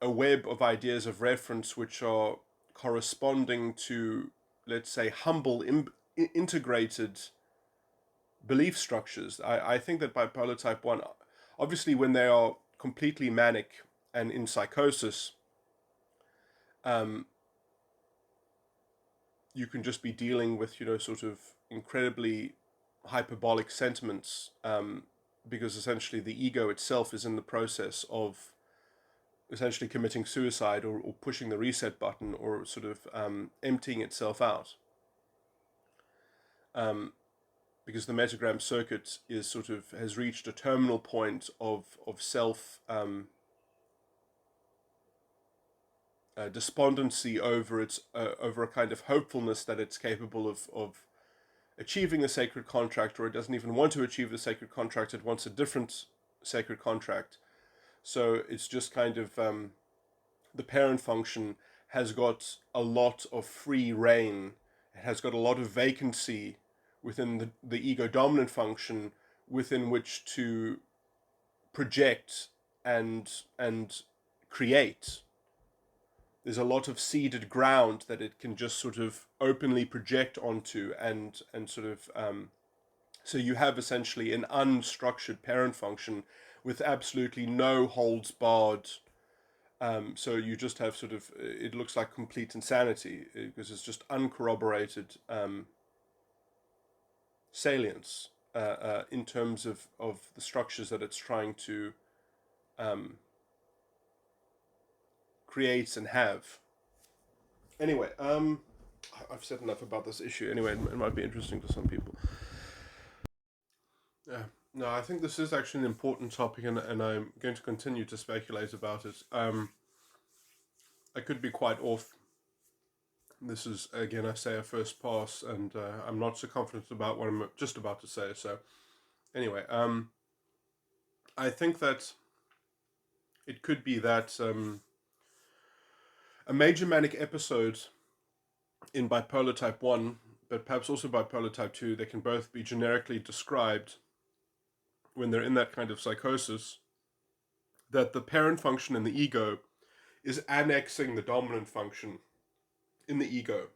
Speaker 1: a web of ideas of reference which are corresponding to, let's say, humble, integrated belief structures. I think that bipolar type 1, obviously when they are completely manic and in psychosis, you can just be dealing with, sort of incredibly hyperbolic sentiments, because essentially the ego itself is in the process of essentially committing suicide, or pushing the reset button, or sort of emptying itself out. Because the metagram circuit is sort of has reached a terminal point of self despondency over its over a kind of hopefulness that it's capable of achieving the sacred contract, or it doesn't even want to achieve the sacred contract. It wants a different sacred contract. So it's just kind of the parent function has got a lot of free reign. It has got a lot of vacancy within the ego dominant function within which to project and create. There's a lot of seeded ground that it can just sort of openly project onto, and sort of so you have essentially an unstructured parent function with absolutely no holds barred. So you just have sort of, it looks like complete insanity, because it's just uncorroborated salience in terms of the structures that it's trying to create and have. Anyway, I've said enough about this issue. Anyway, it might be interesting to some people. Yeah. No, I think this is actually an important topic, and I'm going to continue to speculate about it. I could be quite off. This is, again, I say, a first pass, and I'm not so confident about what I'm just about to say. So, anyway, I think that it could be that a major manic episode in bipolar type 1, but perhaps also bipolar type 2, they can both be generically described when they're in that kind of psychosis, that the parent function in the ego is annexing the dominant function in the ego.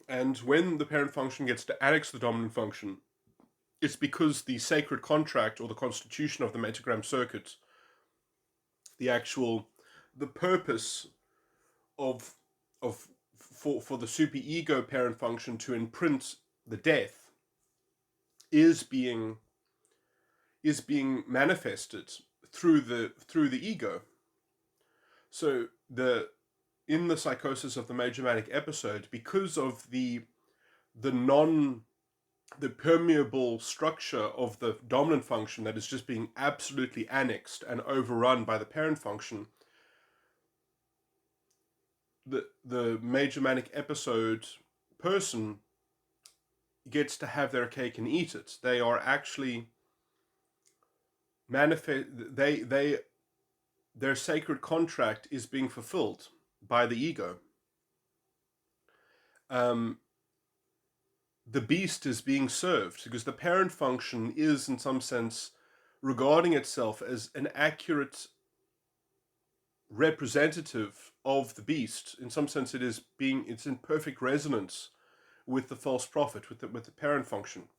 Speaker 1: And when the parent function gets to annex the dominant function, it's because the sacred contract, or the constitution of the metagram circuit, the purpose of for the superego parent function to imprint the death is being manifested through the ego. So in the psychosis of the major manic episode, because of the permeable structure of the dominant function that is just being absolutely annexed and overrun by the parent function, the major manic episode person gets to have their cake and eat it. They are actually their sacred contract is being fulfilled by the ego. The beast is being served, because the parent function is, in some sense, regarding itself as an accurate representative of the beast. In some sense, it's in perfect resonance with the false prophet, with the parent function.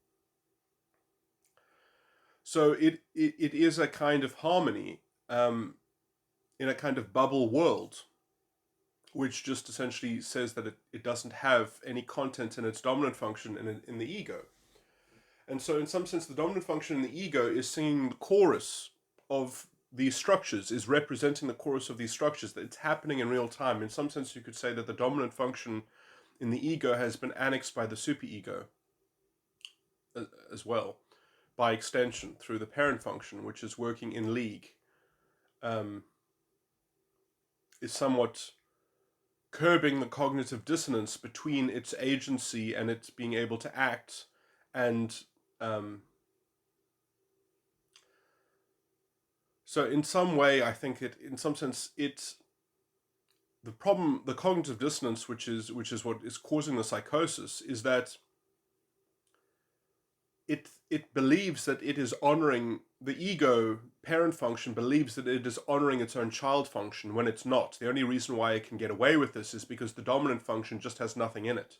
Speaker 1: So it is a kind of harmony in a kind of bubble world, which just essentially says that it doesn't have any content in its dominant function in the ego. And so in some sense, the dominant function in the ego is singing the chorus of these structures, is representing the chorus of these structures, that it's happening in real time. In some sense, you could say that the dominant function in the ego has been annexed by the superego as well, by extension, through the parent function, which is working in league, is somewhat curbing the cognitive dissonance between its agency and its being able to act, and so in some way, I think in some sense, the problem, the cognitive dissonance, which is what is causing the psychosis, is that it believes that it is honoring the ego parent function, believes that it is honoring its own child function, when it's not. The only reason why it can get away with this is because the dominant function just has nothing in it.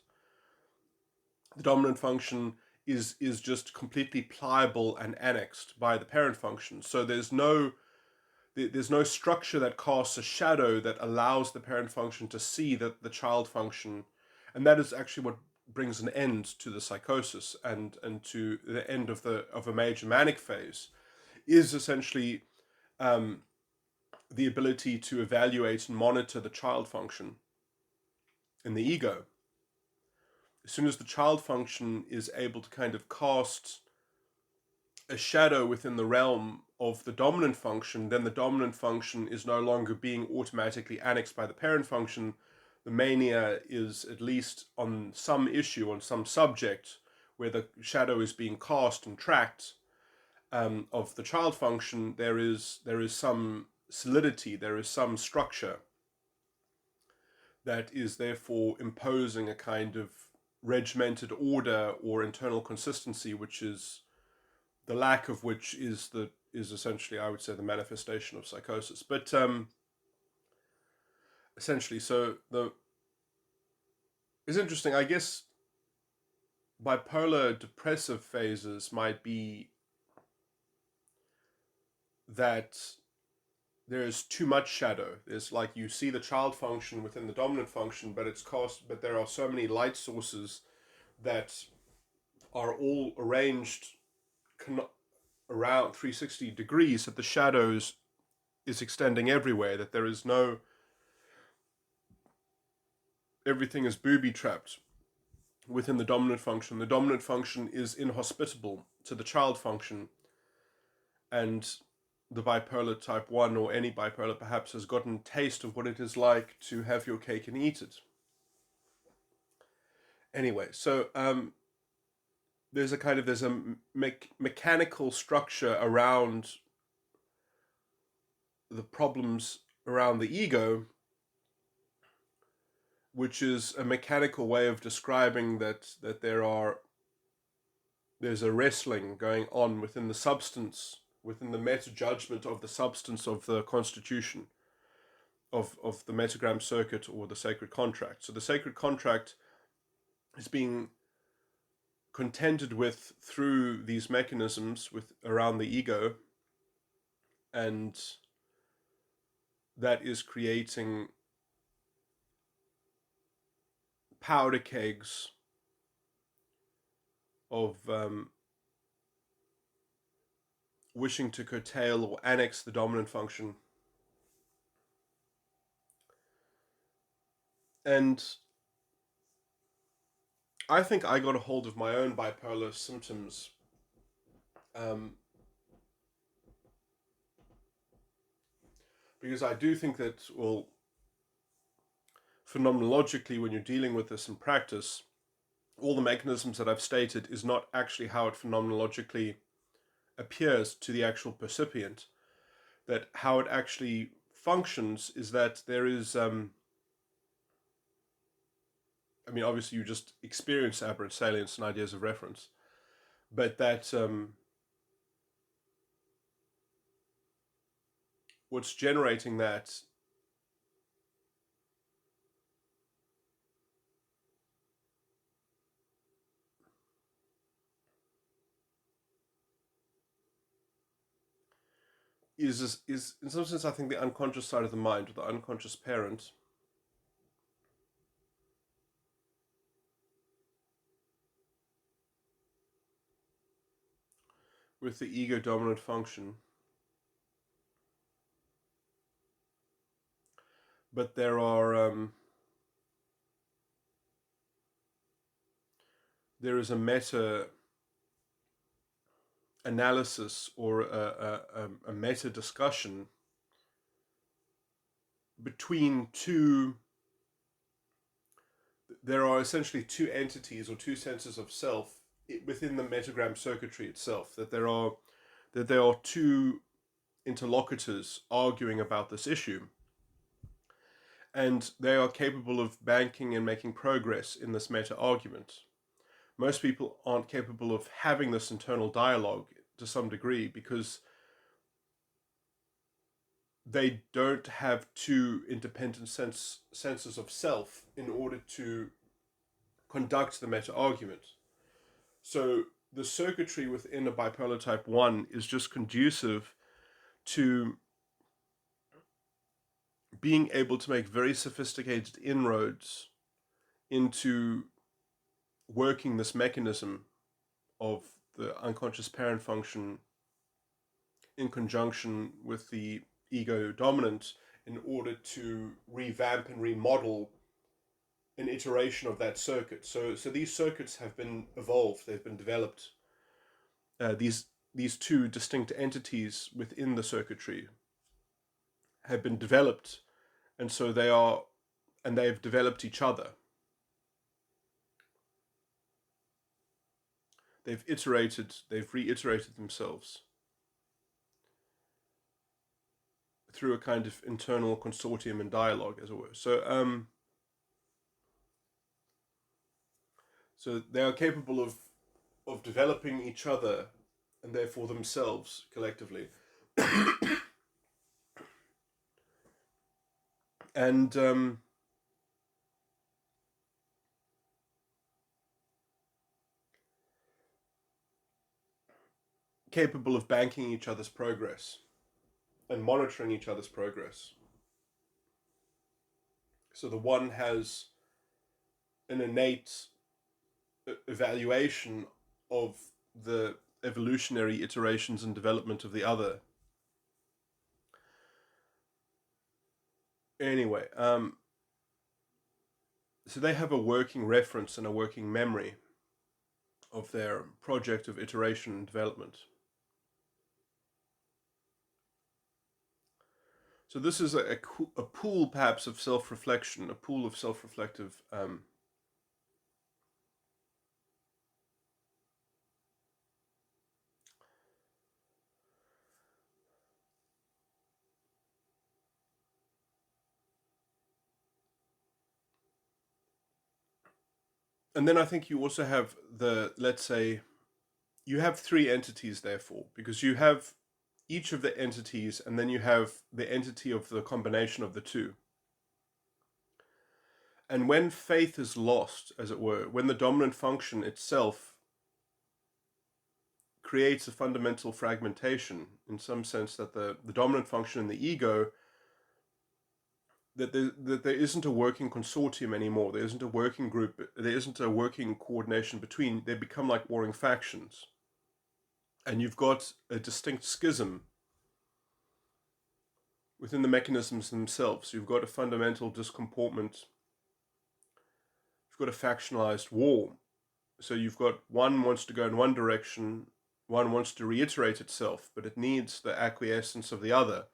Speaker 1: The dominant function is just completely pliable and annexed by the parent function. So there's no structure that casts a shadow that allows the parent function to see that the child function, and that is actually brings an end to the psychosis and to the end of a major manic phase is essentially the ability to evaluate and monitor the child function in the ego. As soon as the child function is able to kind of cast a shadow within the realm of the dominant function, then the dominant function is no longer being automatically annexed by the parent function. The mania is at least on some issue, on some subject, where the shadow is being cast and tracked of the child function. There is some solidity, there is some structure that is therefore imposing a kind of regimented order or internal consistency, which is the lack of which is essentially, I would say, the manifestation of psychosis. But essentially, so it's interesting. I guess bipolar depressive phases might be that there is too much shadow. There's like you see the child function within the dominant function, but but there are so many light sources that are all arranged around 360 degrees that the shadows is extending everywhere, that there is no, everything is booby trapped within the dominant function. The dominant function is inhospitable to the child function, and the bipolar type 1 or any bipolar perhaps has gotten taste of what it is like to have your cake and eat it. Anyway, so there's a mechanical structure around the problems around the ego, which is a mechanical way of describing that there's a wrestling going on within the substance, within the meta judgment of the substance of the constitution of the metagram circuit or the sacred contract. So the sacred contract is being contended with through these mechanisms around the ego, and that is creating powder kegs of wishing to curtail or annex the dominant function. And I think I got a hold of my own bipolar symptoms because I do think that, well, phenomenologically, when you're dealing with this in practice, all the mechanisms that I've stated is not actually how it phenomenologically appears to the actual percipient. That how it actually functions is that there is, I mean, obviously you just experience aberrant salience and ideas of reference, but that what's generating that is in some sense, I think, the unconscious side of the mind, or the unconscious parent. With the ego dominant function. But there is a meta analysis or a meta discussion between two. There are essentially two entities or two senses of self within the metagram circuitry itself. That there are two interlocutors arguing about this issue, and they are capable of banking and making progress in this meta argument. Most people aren't capable of having this internal dialogue to some degree because they don't have two independent senses of self in order to conduct the meta argument. So the circuitry within a bipolar type 1 is just conducive to being able to make very sophisticated inroads into working this mechanism of the unconscious parent function in conjunction with the ego dominant in order to revamp and remodel an iteration of that circuit. So these circuits have been evolved, they've been developed. These two distinct entities within the circuitry have been developed, and so they've developed each other. They've reiterated themselves through a kind of internal consortium and dialogue, as it were. So they are capable of developing each other and therefore themselves collectively. And capable of banking each other's progress and monitoring each other's progress. So the one has an innate evaluation of the evolutionary iterations and development of the other. Anyway, so they have a working reference and a working memory of their project of iteration and development. So this is a pool, perhaps, of self-reflection, a pool of self-reflective and then I think you also have let's say, you have three entities, therefore, because you have each of the entities, and then you have the entity of the combination of the two. And when faith is lost, as it were, when the dominant function itself creates a fundamental fragmentation, in some sense, that the dominant function in the ego, that there isn't a working consortium anymore, there isn't a working group, there isn't a working coordination between, they become like warring factions. And you've got a distinct schism within the mechanisms themselves. You've got a fundamental discomportment. You've got a factionalized war. So you've got one wants to go in one direction, one wants to reiterate itself, but it needs the acquiescence of the other.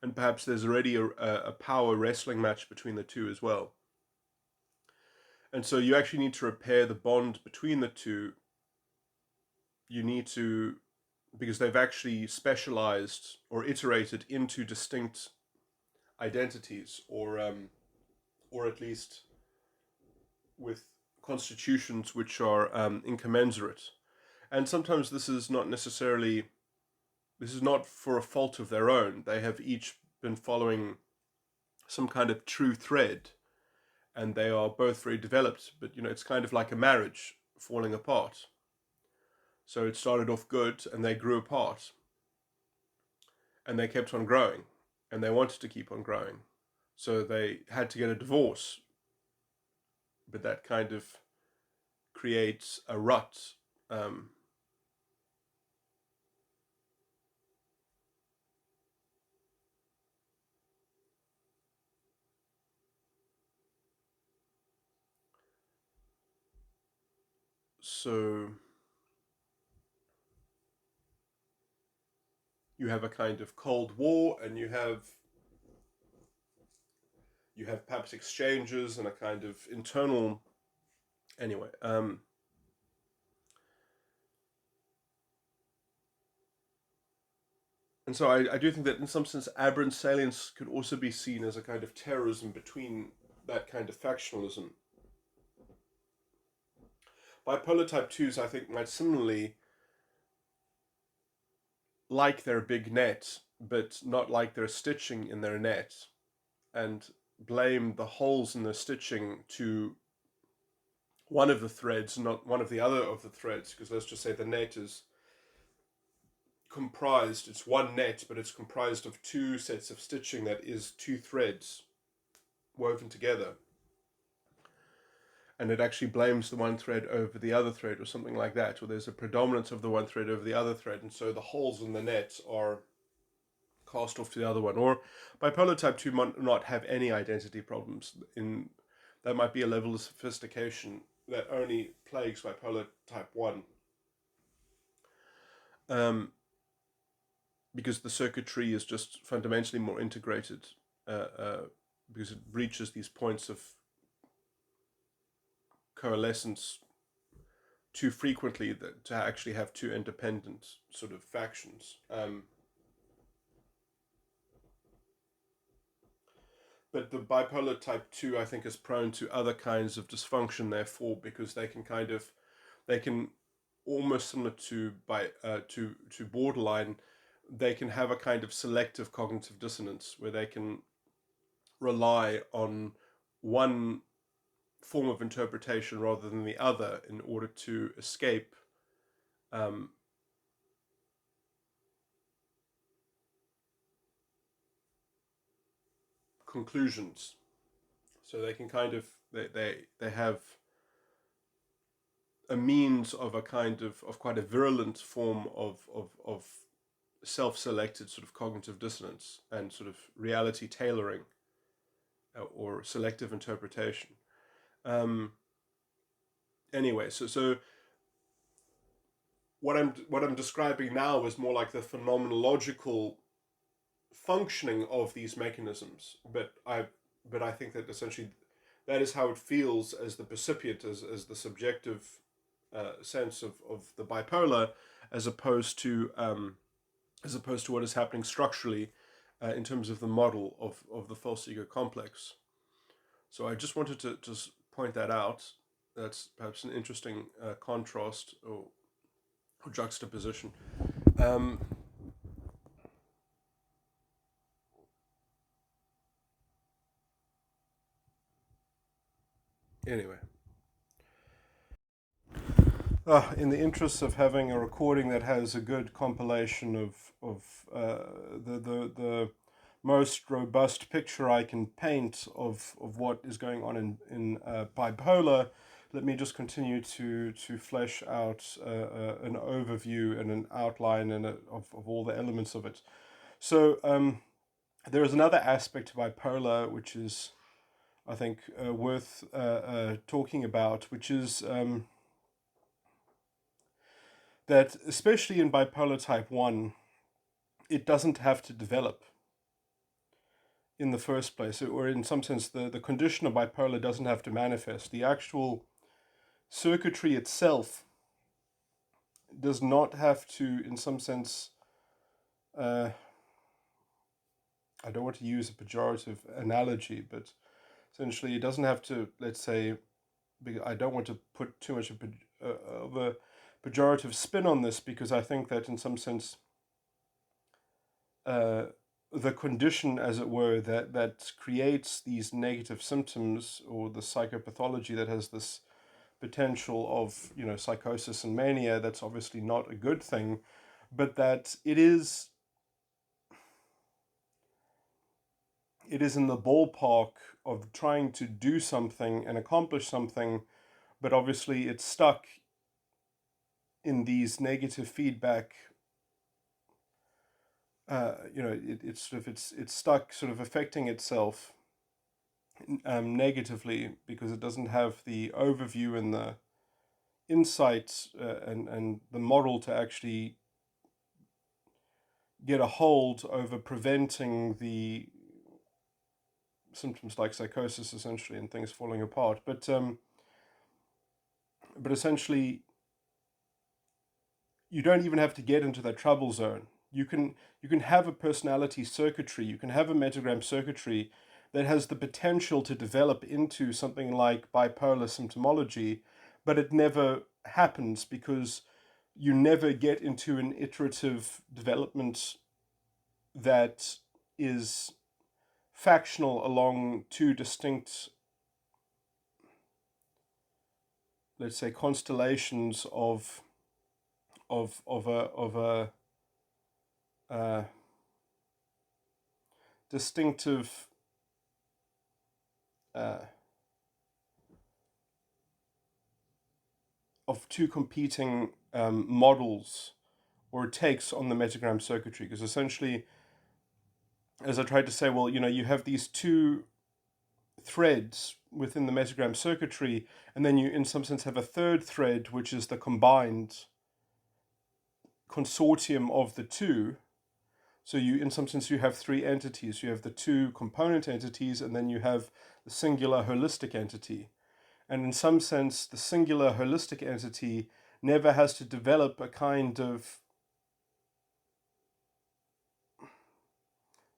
Speaker 1: And perhaps there's already a power wrestling match between the two as well. And so you actually need to repair the bond between the two. You need to, because they've actually specialized or iterated into distinct identities, or at least with constitutions which are incommensurate. And sometimes this is not for a fault of their own. They have each been following some kind of true thread, and they are both very developed, but it's kind of like a marriage falling apart. So it started off good, and they grew apart, and they kept on growing, and they wanted to keep on growing. So they had to get a divorce, but that kind of creates a rut. So you have a kind of Cold War, and you have perhaps exchanges and a kind of internal. Anyway, and so I do think that in some sense aberrant salience could also be seen as a kind of terrorism between that kind of factionalism. Bipolar type 2s, I think, might similarly like their big net, but not like their stitching in their net, and blame the holes in the stitching to one of the threads, not one of the other of the threads, because let's just say the net is comprised, it's one net, but it's comprised of two sets of stitching that is two threads woven together. and it actually blames the one thread over the other thread or something like that, or there's a predominance of the one thread over the other thread, and so the holes in the net are cast off to the other one. Or bipolar type 2 might not have any identity problems. That might be a level of sophistication that only plagues bipolar type 1, because the circuitry is just fundamentally more integrated, because it reaches these points of coalescence too frequently to actually have two independent sort of factions. But the bipolar type 2, I think, is prone to other kinds of dysfunction, therefore, because they can almost similar to borderline, they can have a kind of selective cognitive dissonance where they can rely on one form of interpretation rather than the other in order to escape conclusions. So they can kind of they have a means of a kind of quite a virulent form of self-selected sort of cognitive dissonance and sort of reality tailoring, or selective interpretation. Anyway, so what I'm describing now is more like the phenomenological functioning of these mechanisms, but I think that essentially that is how it feels as the percipient, as the subjective sense of the bipolar, as opposed to what is happening structurally in terms of the model of the false ego complex. So I just wanted to just point that out. That's perhaps an interesting contrast or juxtaposition. Anyway. In the interest of having a recording that has a good compilation of the most robust picture I can paint of what is going on in bipolar, let me just continue to flesh out an overview and an outline of all the elements of it. So there is another aspect to bipolar which is, I think, worth talking about, which is that especially in bipolar type 1, it doesn't have to develop in the first place, or in some sense the condition of bipolar doesn't have to manifest. The actual circuitry itself does not have to, in some sense, I don't want to use a pejorative analogy, but essentially it doesn't have to, let's say, I don't want to put too much of a pejorative spin on this, because I think that in some sense the condition, as it were, that creates these negative symptoms, or the psychopathology that has this potential of, psychosis and mania, that's obviously not a good thing, but that it is in the ballpark of trying to do something and accomplish something, but obviously it's stuck in these negative feedback. It's stuck sort of affecting itself negatively, because it doesn't have the overview and the insight and the model to actually get a hold over preventing the symptoms like psychosis, essentially, and things falling apart. But essentially, you don't even have to get into that trouble zone. You can have a personality circuitry, you can have a metagram circuitry that has the potential to develop into something like bipolar symptomology, but it never happens, because you never get into an iterative development that is factional along two distinct, let's say, constellations of a distinctive of two competing models or takes on the metagram circuitry, because essentially, as I tried to say, well, you have these two threads within the metagram circuitry, and then you in some sense have a third thread, which is the combined consortium of the two. So in some sense, you have three entities. You have the two component entities, and then you have the singular holistic entity. And in some sense, the singular holistic entity never has to develop a kind of,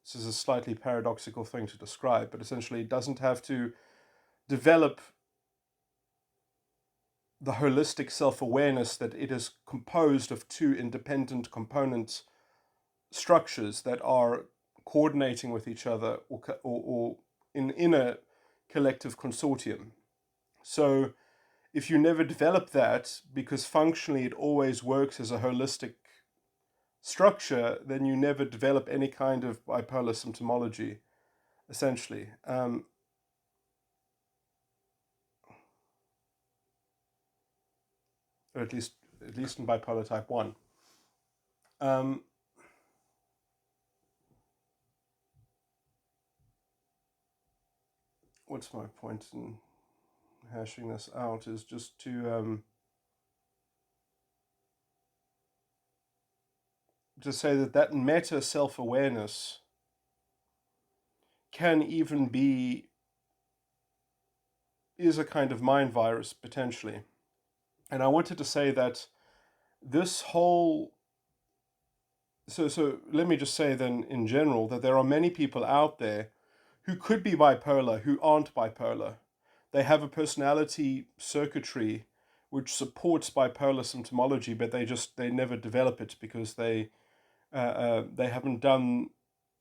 Speaker 1: this is a slightly paradoxical thing to describe, but essentially it doesn't have to develop the holistic self-awareness that it is composed of two independent component structures that are coordinating with each other or in a collective consortium. So if you never develop that, because functionally it always works as a holistic structure, then you never develop any kind of bipolar symptomology, essentially. Or at least in bipolar type 1. What's my point in hashing this out is just to say that meta self-awareness can even is a kind of mind virus, potentially. And I wanted to say that this whole, so let me just say then in general that there are many people out there who could be bipolar, who aren't bipolar. They have a personality circuitry which supports bipolar symptomology, but they never develop it because they haven't done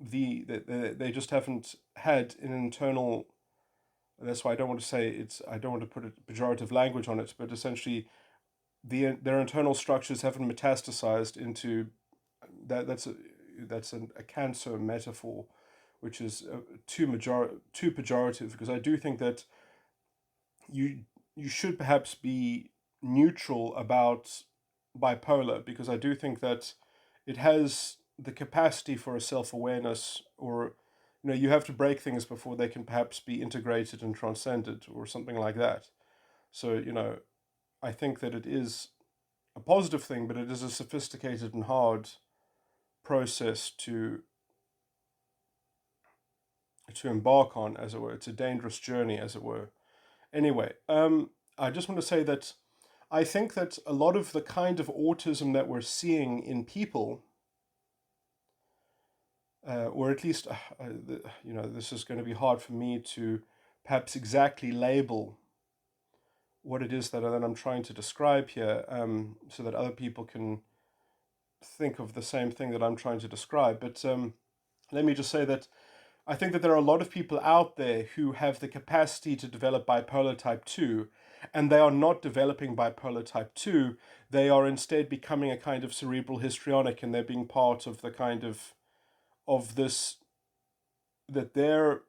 Speaker 1: they just haven't had an internal. That's why I don't want to put a pejorative language on it, but essentially their internal structures haven't metastasized into that. That's a cancer metaphor, which is too pejorative, because I do think that you should perhaps be neutral about bipolar, because I do think that it has the capacity for a self-awareness, or you have to break things before they can perhaps be integrated and transcended or something like that. So I think that it is a positive thing, but it is a sophisticated and hard process to embark on, as it were. It's a dangerous journey, as it were. Anyway, I just want to say that I think that a lot of the kind of autism that we're seeing in people, or at least, this is going to be hard for me to perhaps exactly label what it is that I'm trying to describe here, so that other people can think of the same thing that I'm trying to describe. But let me just say that I think that there are a lot of people out there who have the capacity to develop bipolar type 2, and they are not developing bipolar type 2. They are instead becoming a kind of cerebral histrionic, and they're being part of the kind of this, that they're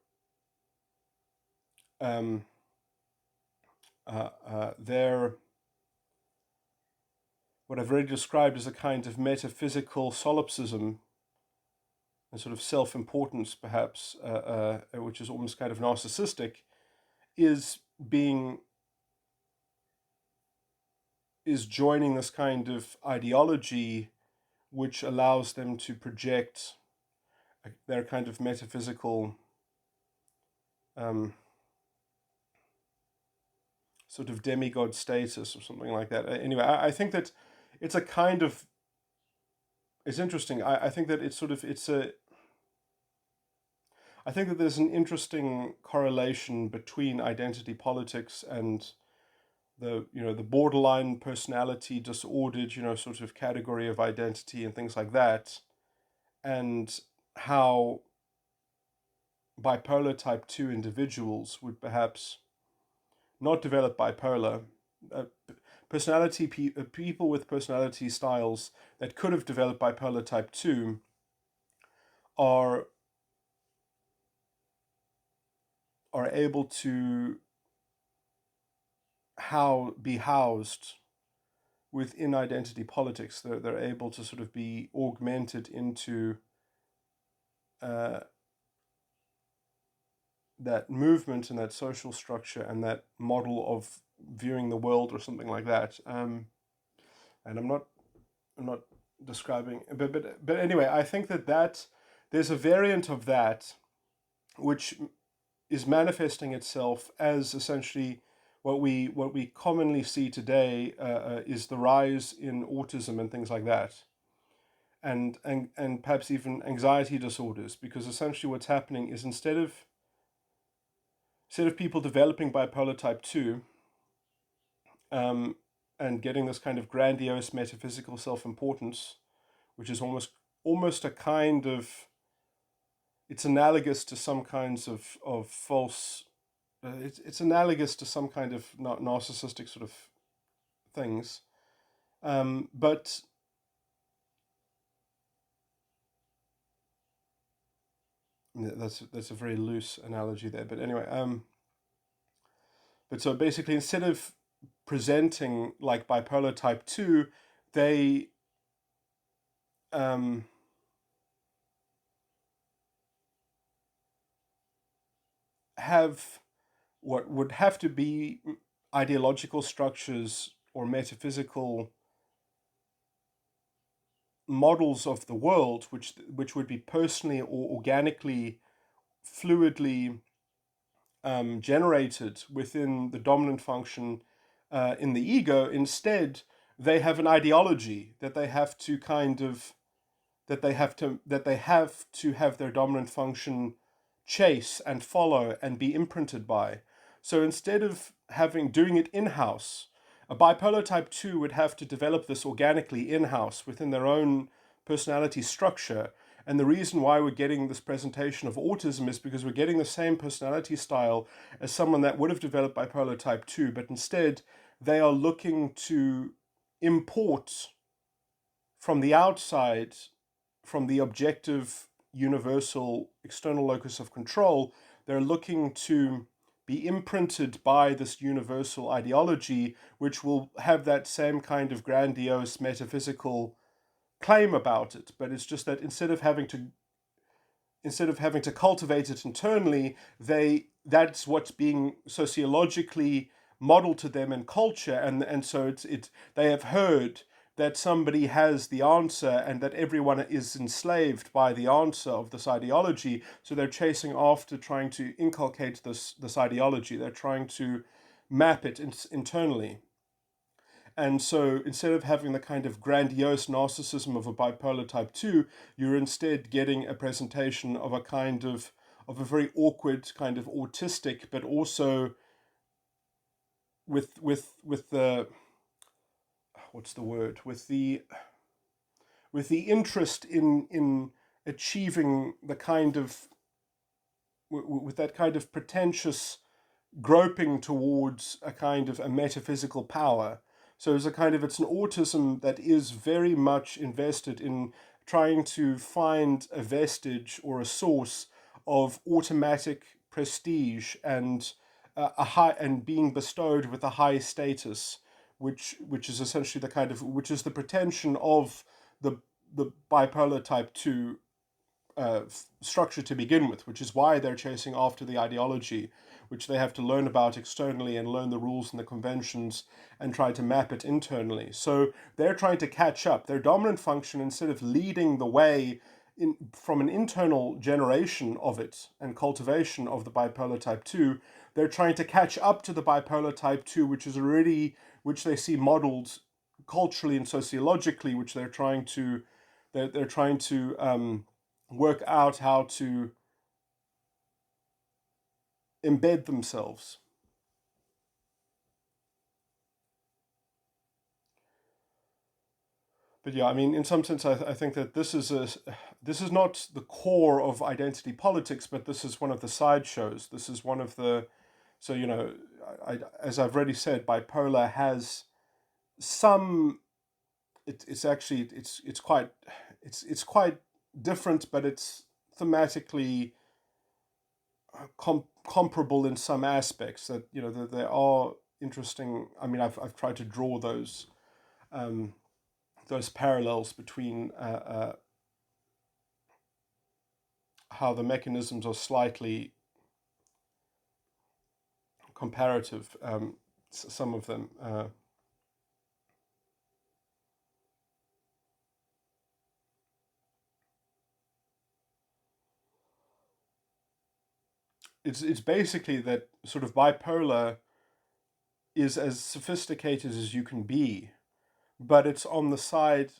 Speaker 1: what I've already described as a kind of metaphysical solipsism and sort of self-importance, perhaps, which is almost kind of narcissistic, is joining this kind of ideology which allows them to project their kind of metaphysical sort of demigod status or something like that. Anyway, I think that it's a kind of, it's interesting. I think that I think that there's an interesting correlation between identity politics and the borderline personality disordered sort of category of identity and things like that, and how bipolar type 2 individuals would perhaps not develop bipolar. People with personality styles that could have developed bipolar type 2 are able to be housed within identity politics. They're able to sort of be augmented into that movement and that social structure and that model of viewing the world or something like that. And I'm not describing, but anyway, I think that there's a variant of that which is manifesting itself as essentially what we commonly see today is the rise in autism and things like that, and perhaps even anxiety disorders, because essentially what's happening is instead of people developing bipolar type 2 and getting this kind of grandiose metaphysical self-importance, which is almost a kind of, it's analogous to some kinds of false, it's analogous to some kind of narcissistic sort of things, but that's a very loose analogy there. But anyway, but so basically, instead of presenting like bipolar type 2, they have what would have to be ideological structures or metaphysical models of the world, which would be personally or organically, fluidly generated within the dominant function in the ego. Instead, they have an ideology that they have to have their dominant function chase and follow and be imprinted by. So instead of doing it in-house, a bipolar type 2 would have to develop this organically in-house within their own personality structure. And the reason why we're getting this presentation of autism is because we're getting the same personality style as someone that would have developed bipolar type 2, but instead they are looking to import from the outside, from the objective, universal, external locus of control, they're looking to be imprinted by this universal ideology, which will have that same kind of grandiose metaphysical claim about it. But it's just that instead of having to cultivate it internally, that's what's being sociologically modeled to them in culture, and so they have heard that somebody has the answer and that everyone is enslaved by the answer of this ideology. So they're chasing after trying to inculcate this ideology. They're trying to map it internally. And so instead of having the kind of grandiose narcissism of a bipolar type 2, you're instead getting a presentation of a very awkward kind of autistic, but also with the, what's the word, with the interest in achieving the kind of, with that kind of pretentious groping towards a kind of a metaphysical power. So it's an autism that is very much invested in trying to find a vestige or a source of automatic prestige and being bestowed with a high status, which is essentially which is the pretension of the bipolar type 2 structure to begin with, which is why they're chasing after the ideology, which they have to learn about externally and learn the rules and the conventions and try to map it internally. So they're trying to catch up. Their dominant function, instead of leading the way from an internal generation of it and cultivation of the bipolar type 2, they're trying to catch up to the bipolar type 2, which they see modeled culturally and sociologically, which they're trying to work out how to embed themselves. But yeah, I mean, in some sense, I think that this is not the core of identity politics, but this is one of the sideshows. This is one of the, so as I've already said, bipolar has some. It's actually it's quite different, but it's thematically comparable in some aspects. That there are interesting. I mean, I've tried to draw those those parallels between how the mechanisms are slightly comparative, some of them. It's basically that sort of bipolar is as sophisticated as you can be, but it's on the side.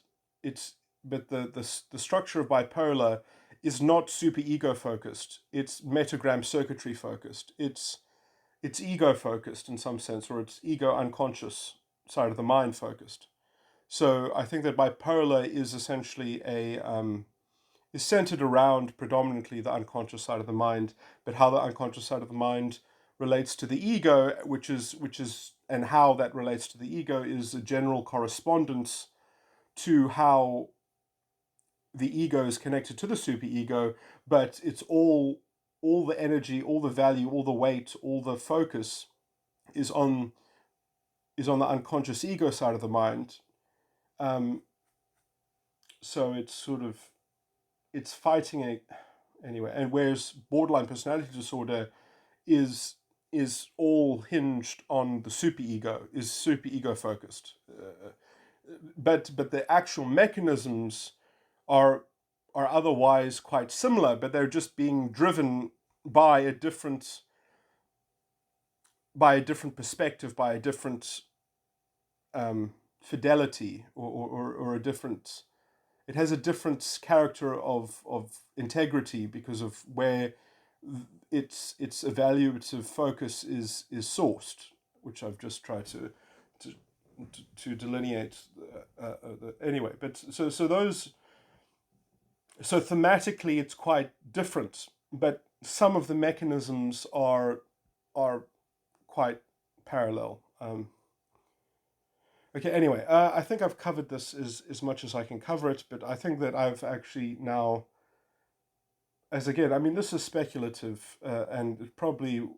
Speaker 1: But the structure of bipolar is not super ego focused. It's metagram circuitry focused. It's ego focused in some sense, or it's ego unconscious side of the mind focused. So I think that bipolar is essentially is centered around predominantly the unconscious side of the mind, but how the unconscious side of the mind relates to the ego, which is and how that relates to the ego is a general correspondence to how the ego is connected to the superego, but it's all the energy, all the value, all the weight, all the focus is on the unconscious ego side of the mind. So it's sort of it's fighting a anyway. And whereas borderline personality disorder is all hinged on the superego, is superego focused, but the actual mechanisms are otherwise quite similar, but they're just being driven by a different perspective, by a different fidelity, or a different. It has a different character of integrity because of where its evaluative focus is sourced, which I've just tried to delineate. Anyway, but so thematically it's quite different, but some of the mechanisms are quite parallel. Okay, anyway, I think I've covered this as much as I can cover it, but I think that I've actually now, as again, I mean, this is speculative, and it probably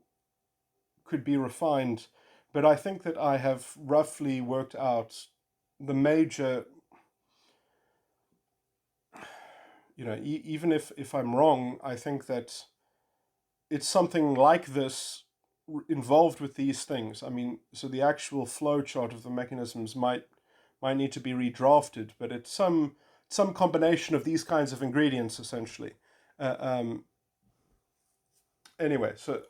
Speaker 1: could be refined, but I think that I have roughly worked out the major, even if I'm wrong, I think that it's something like this involved with these things. I mean, so the actual flow chart of the mechanisms might need to be redrafted, but it's some combination of these kinds of ingredients essentially. Anyway, so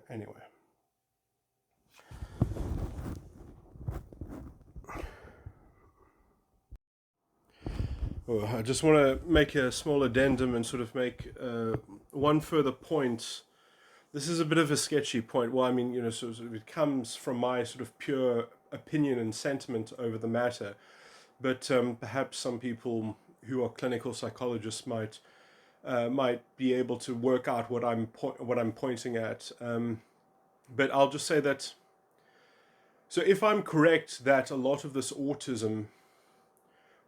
Speaker 1: anyway. Well, I just want to make a small addendum and sort of make one further point. This is a bit of a sketchy point. Well, I mean, sort of it comes from my sort of pure opinion and sentiment over the matter, but perhaps some people who are clinical psychologists might be able to work out what I'm pointing at. But I'll just say that. So, if I'm correct that a lot of this autism,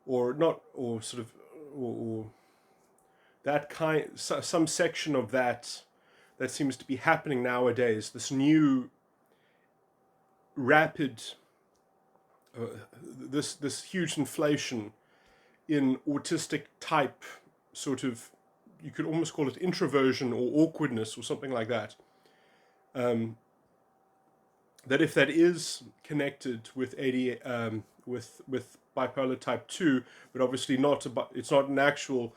Speaker 1: or not, or sort of, or that kind, some section of that seems to be happening nowadays, this new rapid, this huge inflation in autistic type, sort of, you could almost call it introversion or awkwardness or something like that. That if that is connected with with bipolar type 2, but obviously it's not an actual,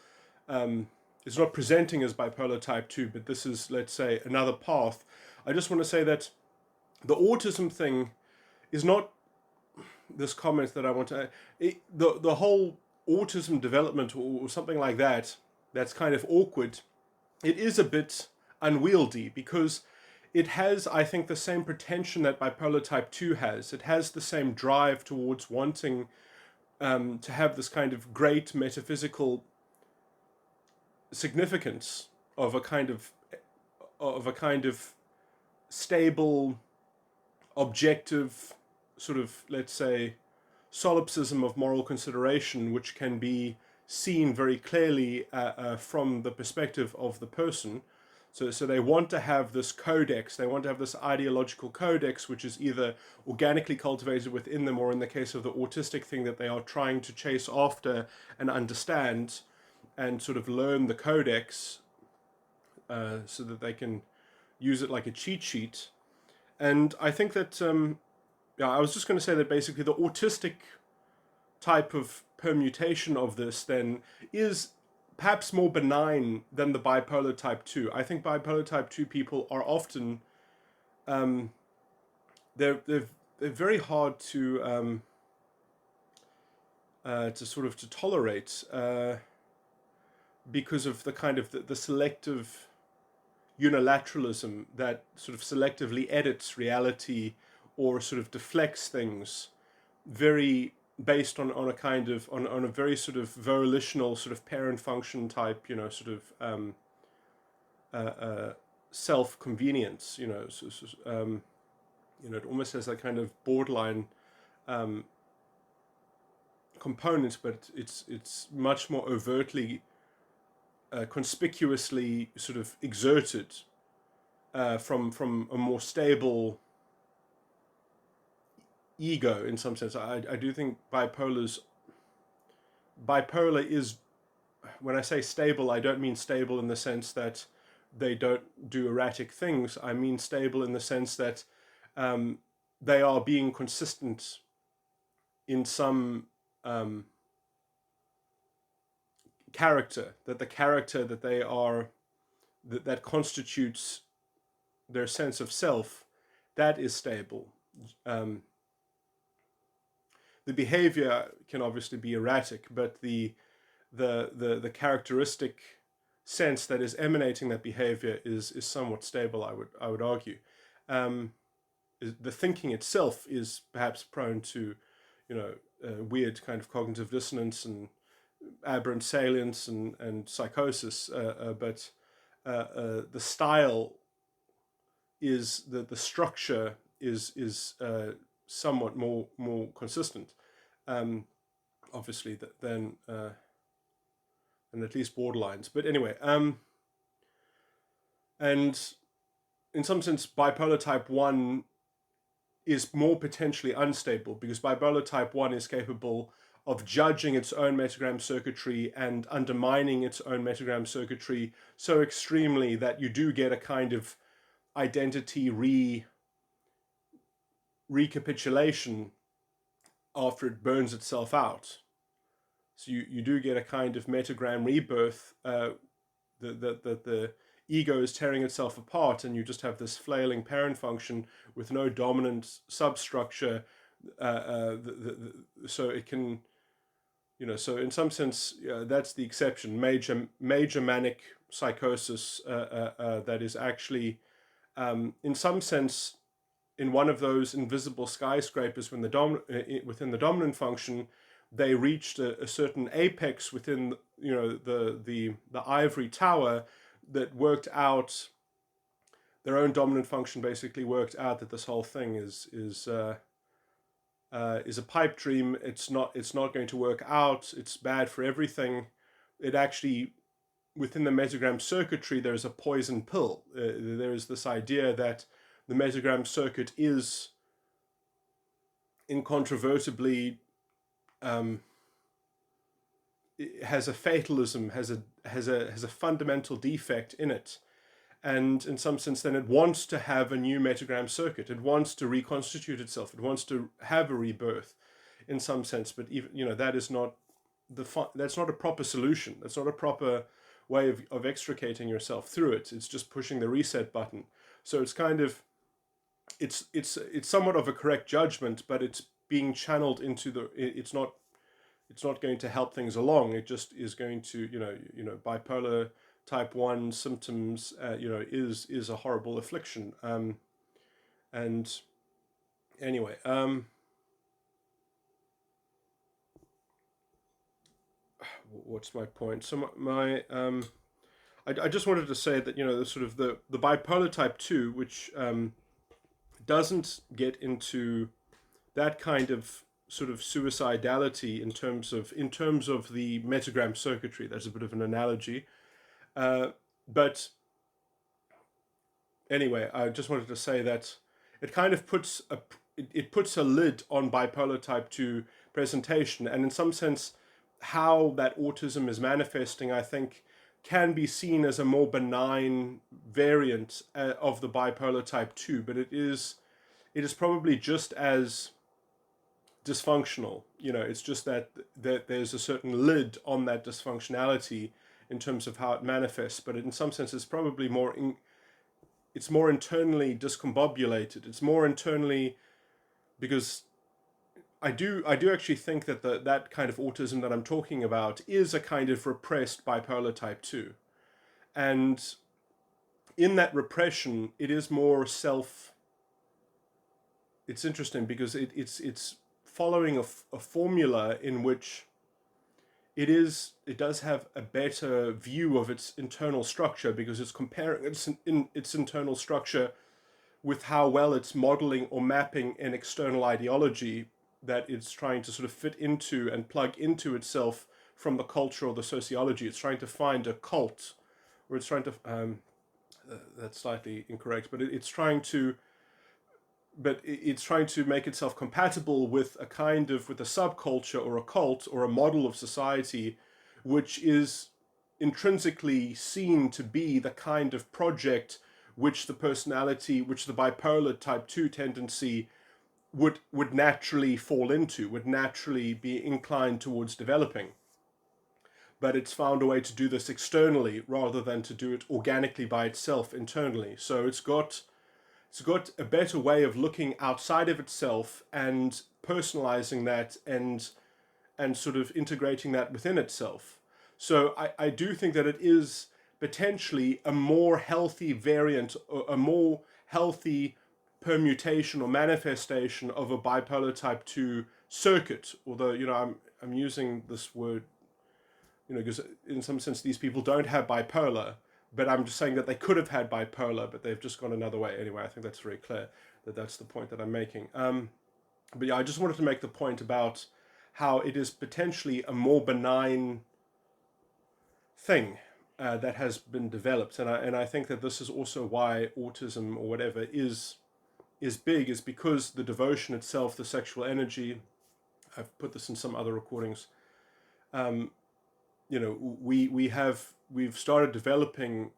Speaker 1: it's not presenting as bipolar type 2, but this is, let's say, another path. I just want to say that the autism thing is not this comment that I want to, the whole autism development or something like that, that's kind of awkward. It is a bit unwieldy because it has, I think, the same pretension that bipolar type 2 has. It has the same drive towards wanting to have this kind of great metaphysical significance of a kind of stable, objective, sort of, let's say, solipsism of moral consideration, which can be seen very clearly from the perspective of the person. So they want to have this codex, they want to have this ideological codex, which is either organically cultivated within them, or in the case of the autistic thing, that they are trying to chase after and understand and sort of learn the codex, so that they can use it like a cheat sheet. And I think that, yeah, I was just going to say that basically the autistic type of permutation of this then is perhaps more benign than the bipolar type 2. I think bipolar type 2 people are often, um, they're very hard to sort of to tolerate, because of the kind of the selective unilateralism that sort of selectively edits reality or sort of deflects things, very based on a kind of on a very sort of volitional sort of parent function type, sort of self convenience, it almost has that kind of borderline components, but it's much more overtly, conspicuously sort of exerted, from a more stable ego in some sense. I do think bipolar is, when I say stable, I don't mean stable in the sense that they don't do erratic things. I mean stable in the sense that, they are being consistent in some, character, that the character that they are, that constitutes their sense of self, that is stable. Um, the behavior can obviously be erratic, but the characteristic sense that is emanating that behavior is somewhat stable. I would argue. The thinking itself is perhaps prone to, weird kind of cognitive dissonance and aberrant salience and psychosis, but the style is the structure is somewhat more consistent, obviously, than at least borderlines. But anyway, and in some sense, bipolar type 1 is more potentially unstable, because bipolar type 1 is capable of judging its own metagram circuitry and undermining its own metagram circuitry so extremely that you do get a kind of identity recapitulation after it burns itself out. So you do get a kind of metagram rebirth, the ego is tearing itself apart, and you just have this flailing parent function with no dominant substructure. So it can, so in some sense, that's the exception. Major manic psychosis, that is actually, in some sense, in one of those invisible skyscrapers within the dominant function, they reached a certain apex within, the ivory tower, that worked out, their own dominant function basically worked out that this whole thing is a pipe dream. It's not going to work out. It's bad for everything. It actually, within the metagram circuitry, there's a poison pill. There is this idea that the metagram circuit is incontrovertibly, has a fatalism, has a fundamental defect in it, and in some sense, then it wants to have a new metagram circuit. It wants to reconstitute itself. It wants to have a rebirth, in some sense. But even that is not that's not a proper solution. That's not a proper way of extricating yourself through it. It's just pushing the reset button. So it's kind of it's somewhat of a correct judgment, but it's being channeled into it's not going to help things along. It just is going to, bipolar type 1 symptoms, is a horrible affliction. And anyway, what's my point? So I just wanted to say that, the sort of the bipolar type 2, which doesn't get into that kind of sort of suicidality in terms of the metagram circuitry. That's a bit of an analogy, but anyway, I just wanted to say that it kind of it puts a lid on bipolar type 2 presentation, and in some sense how that autism is manifesting, I think, can be seen as a more benign variant of the bipolar type 2, but it is probably just as dysfunctional. It's just that there's a certain lid on that dysfunctionality in terms of how it manifests, but in some sense it's probably it's more internally discombobulated. It's more internally, because I do actually think that that kind of autism that I'm talking about is a kind of repressed bipolar type 2. And in that repression, it is more it's interesting because it's following a formula in which it does have a better view of its internal structure, because it's comparing its internal structure with how well it's modeling or mapping an external ideology that it's trying to sort of fit into and plug into itself from the culture or the sociology. It's trying to find a cult, or it's trying to that's slightly incorrect, but it's trying to make itself compatible with a subculture or a cult or a model of society, which is intrinsically seen to be the kind of project which the bipolar type 2 tendency would naturally fall into, would naturally be inclined towards developing. But it's found a way to do this externally rather than to do it organically by itself internally. So it's got a better way of looking outside of itself and personalizing that and sort of integrating that within itself. So I do think that it is potentially a more healthy variant, a more healthy permutation or manifestation of a bipolar type 2 circuit. Although, I'm using this word, because in some sense these people don't have bipolar, but I'm just saying that they could have had bipolar, but they've just gone another way. Anyway, I think that's very clear that that's the point that I'm making. But yeah, I just wanted to make the point about how it is potentially a more benign thing that has been developed, and I think that this is also why autism or whatever is big, is because the devotion itself, the sexual energy. I've put this in some other recordings. We've started developing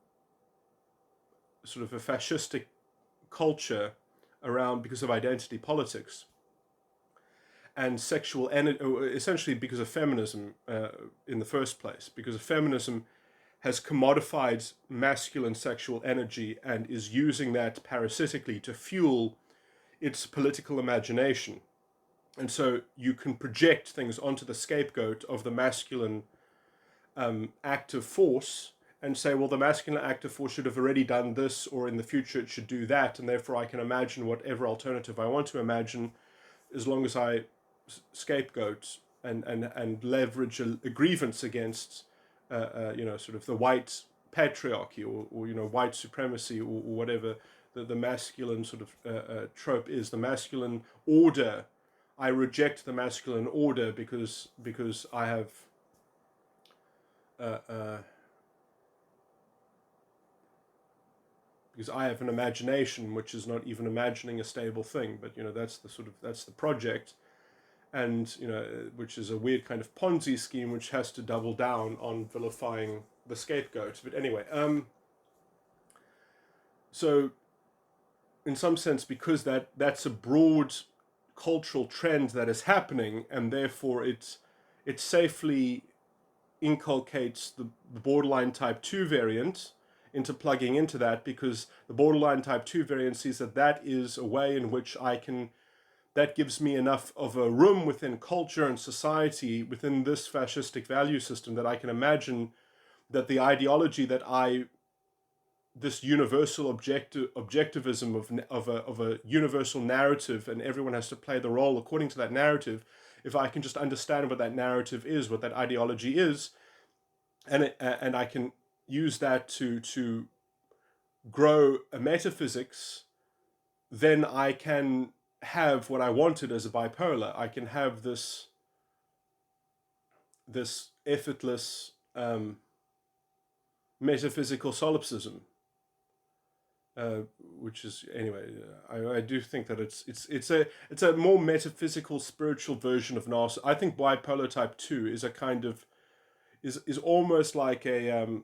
Speaker 1: sort of a fascistic culture around, because of identity politics and sexual energy, essentially because of feminism in the first place, because feminism has commodified masculine sexual energy and is using that parasitically to fuel its political imagination. And so you can project things onto the scapegoat of the masculine active force and say, well, the masculine active force should have already done this, or in the future it should do that, and therefore I can imagine whatever alternative I want to imagine, as long as I scapegoat and leverage a grievance against sort of the white patriarchy or white supremacy, or whatever the masculine sort of trope is, the masculine order. I reject the masculine order because I have because I have an imagination which is not even imagining a stable thing, but that's the project, and which is a weird kind of Ponzi scheme which has to double down on vilifying the scapegoat. But anyway, so in some sense, because that's a broad cultural trend that is happening, and therefore it safely inculcates the borderline type 2 variant into plugging into that, because the borderline type 2 variant sees that is a way in which that gives me enough of a room within culture and society, within this fascistic value system, that I can imagine that the ideology this universal objectivism of a universal narrative, and everyone has to play the role according to that narrative. If I can just understand what that narrative is, what that ideology is, and I can use that to grow a metaphysics, then I can have what I wanted as a bipolar. I can have this effortless metaphysical solipsism. uh, which is anyway. I do think that it's a more metaphysical, spiritual version of narcissism. I think bipolar type 2 is a kind of is almost like a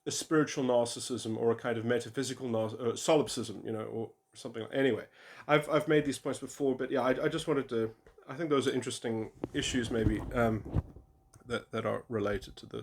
Speaker 1: spiritual narcissism or a kind of metaphysical solipsism, or something. Anyway, I've made these points before, but yeah, I just wanted to. I think those are interesting issues, maybe that are related to this.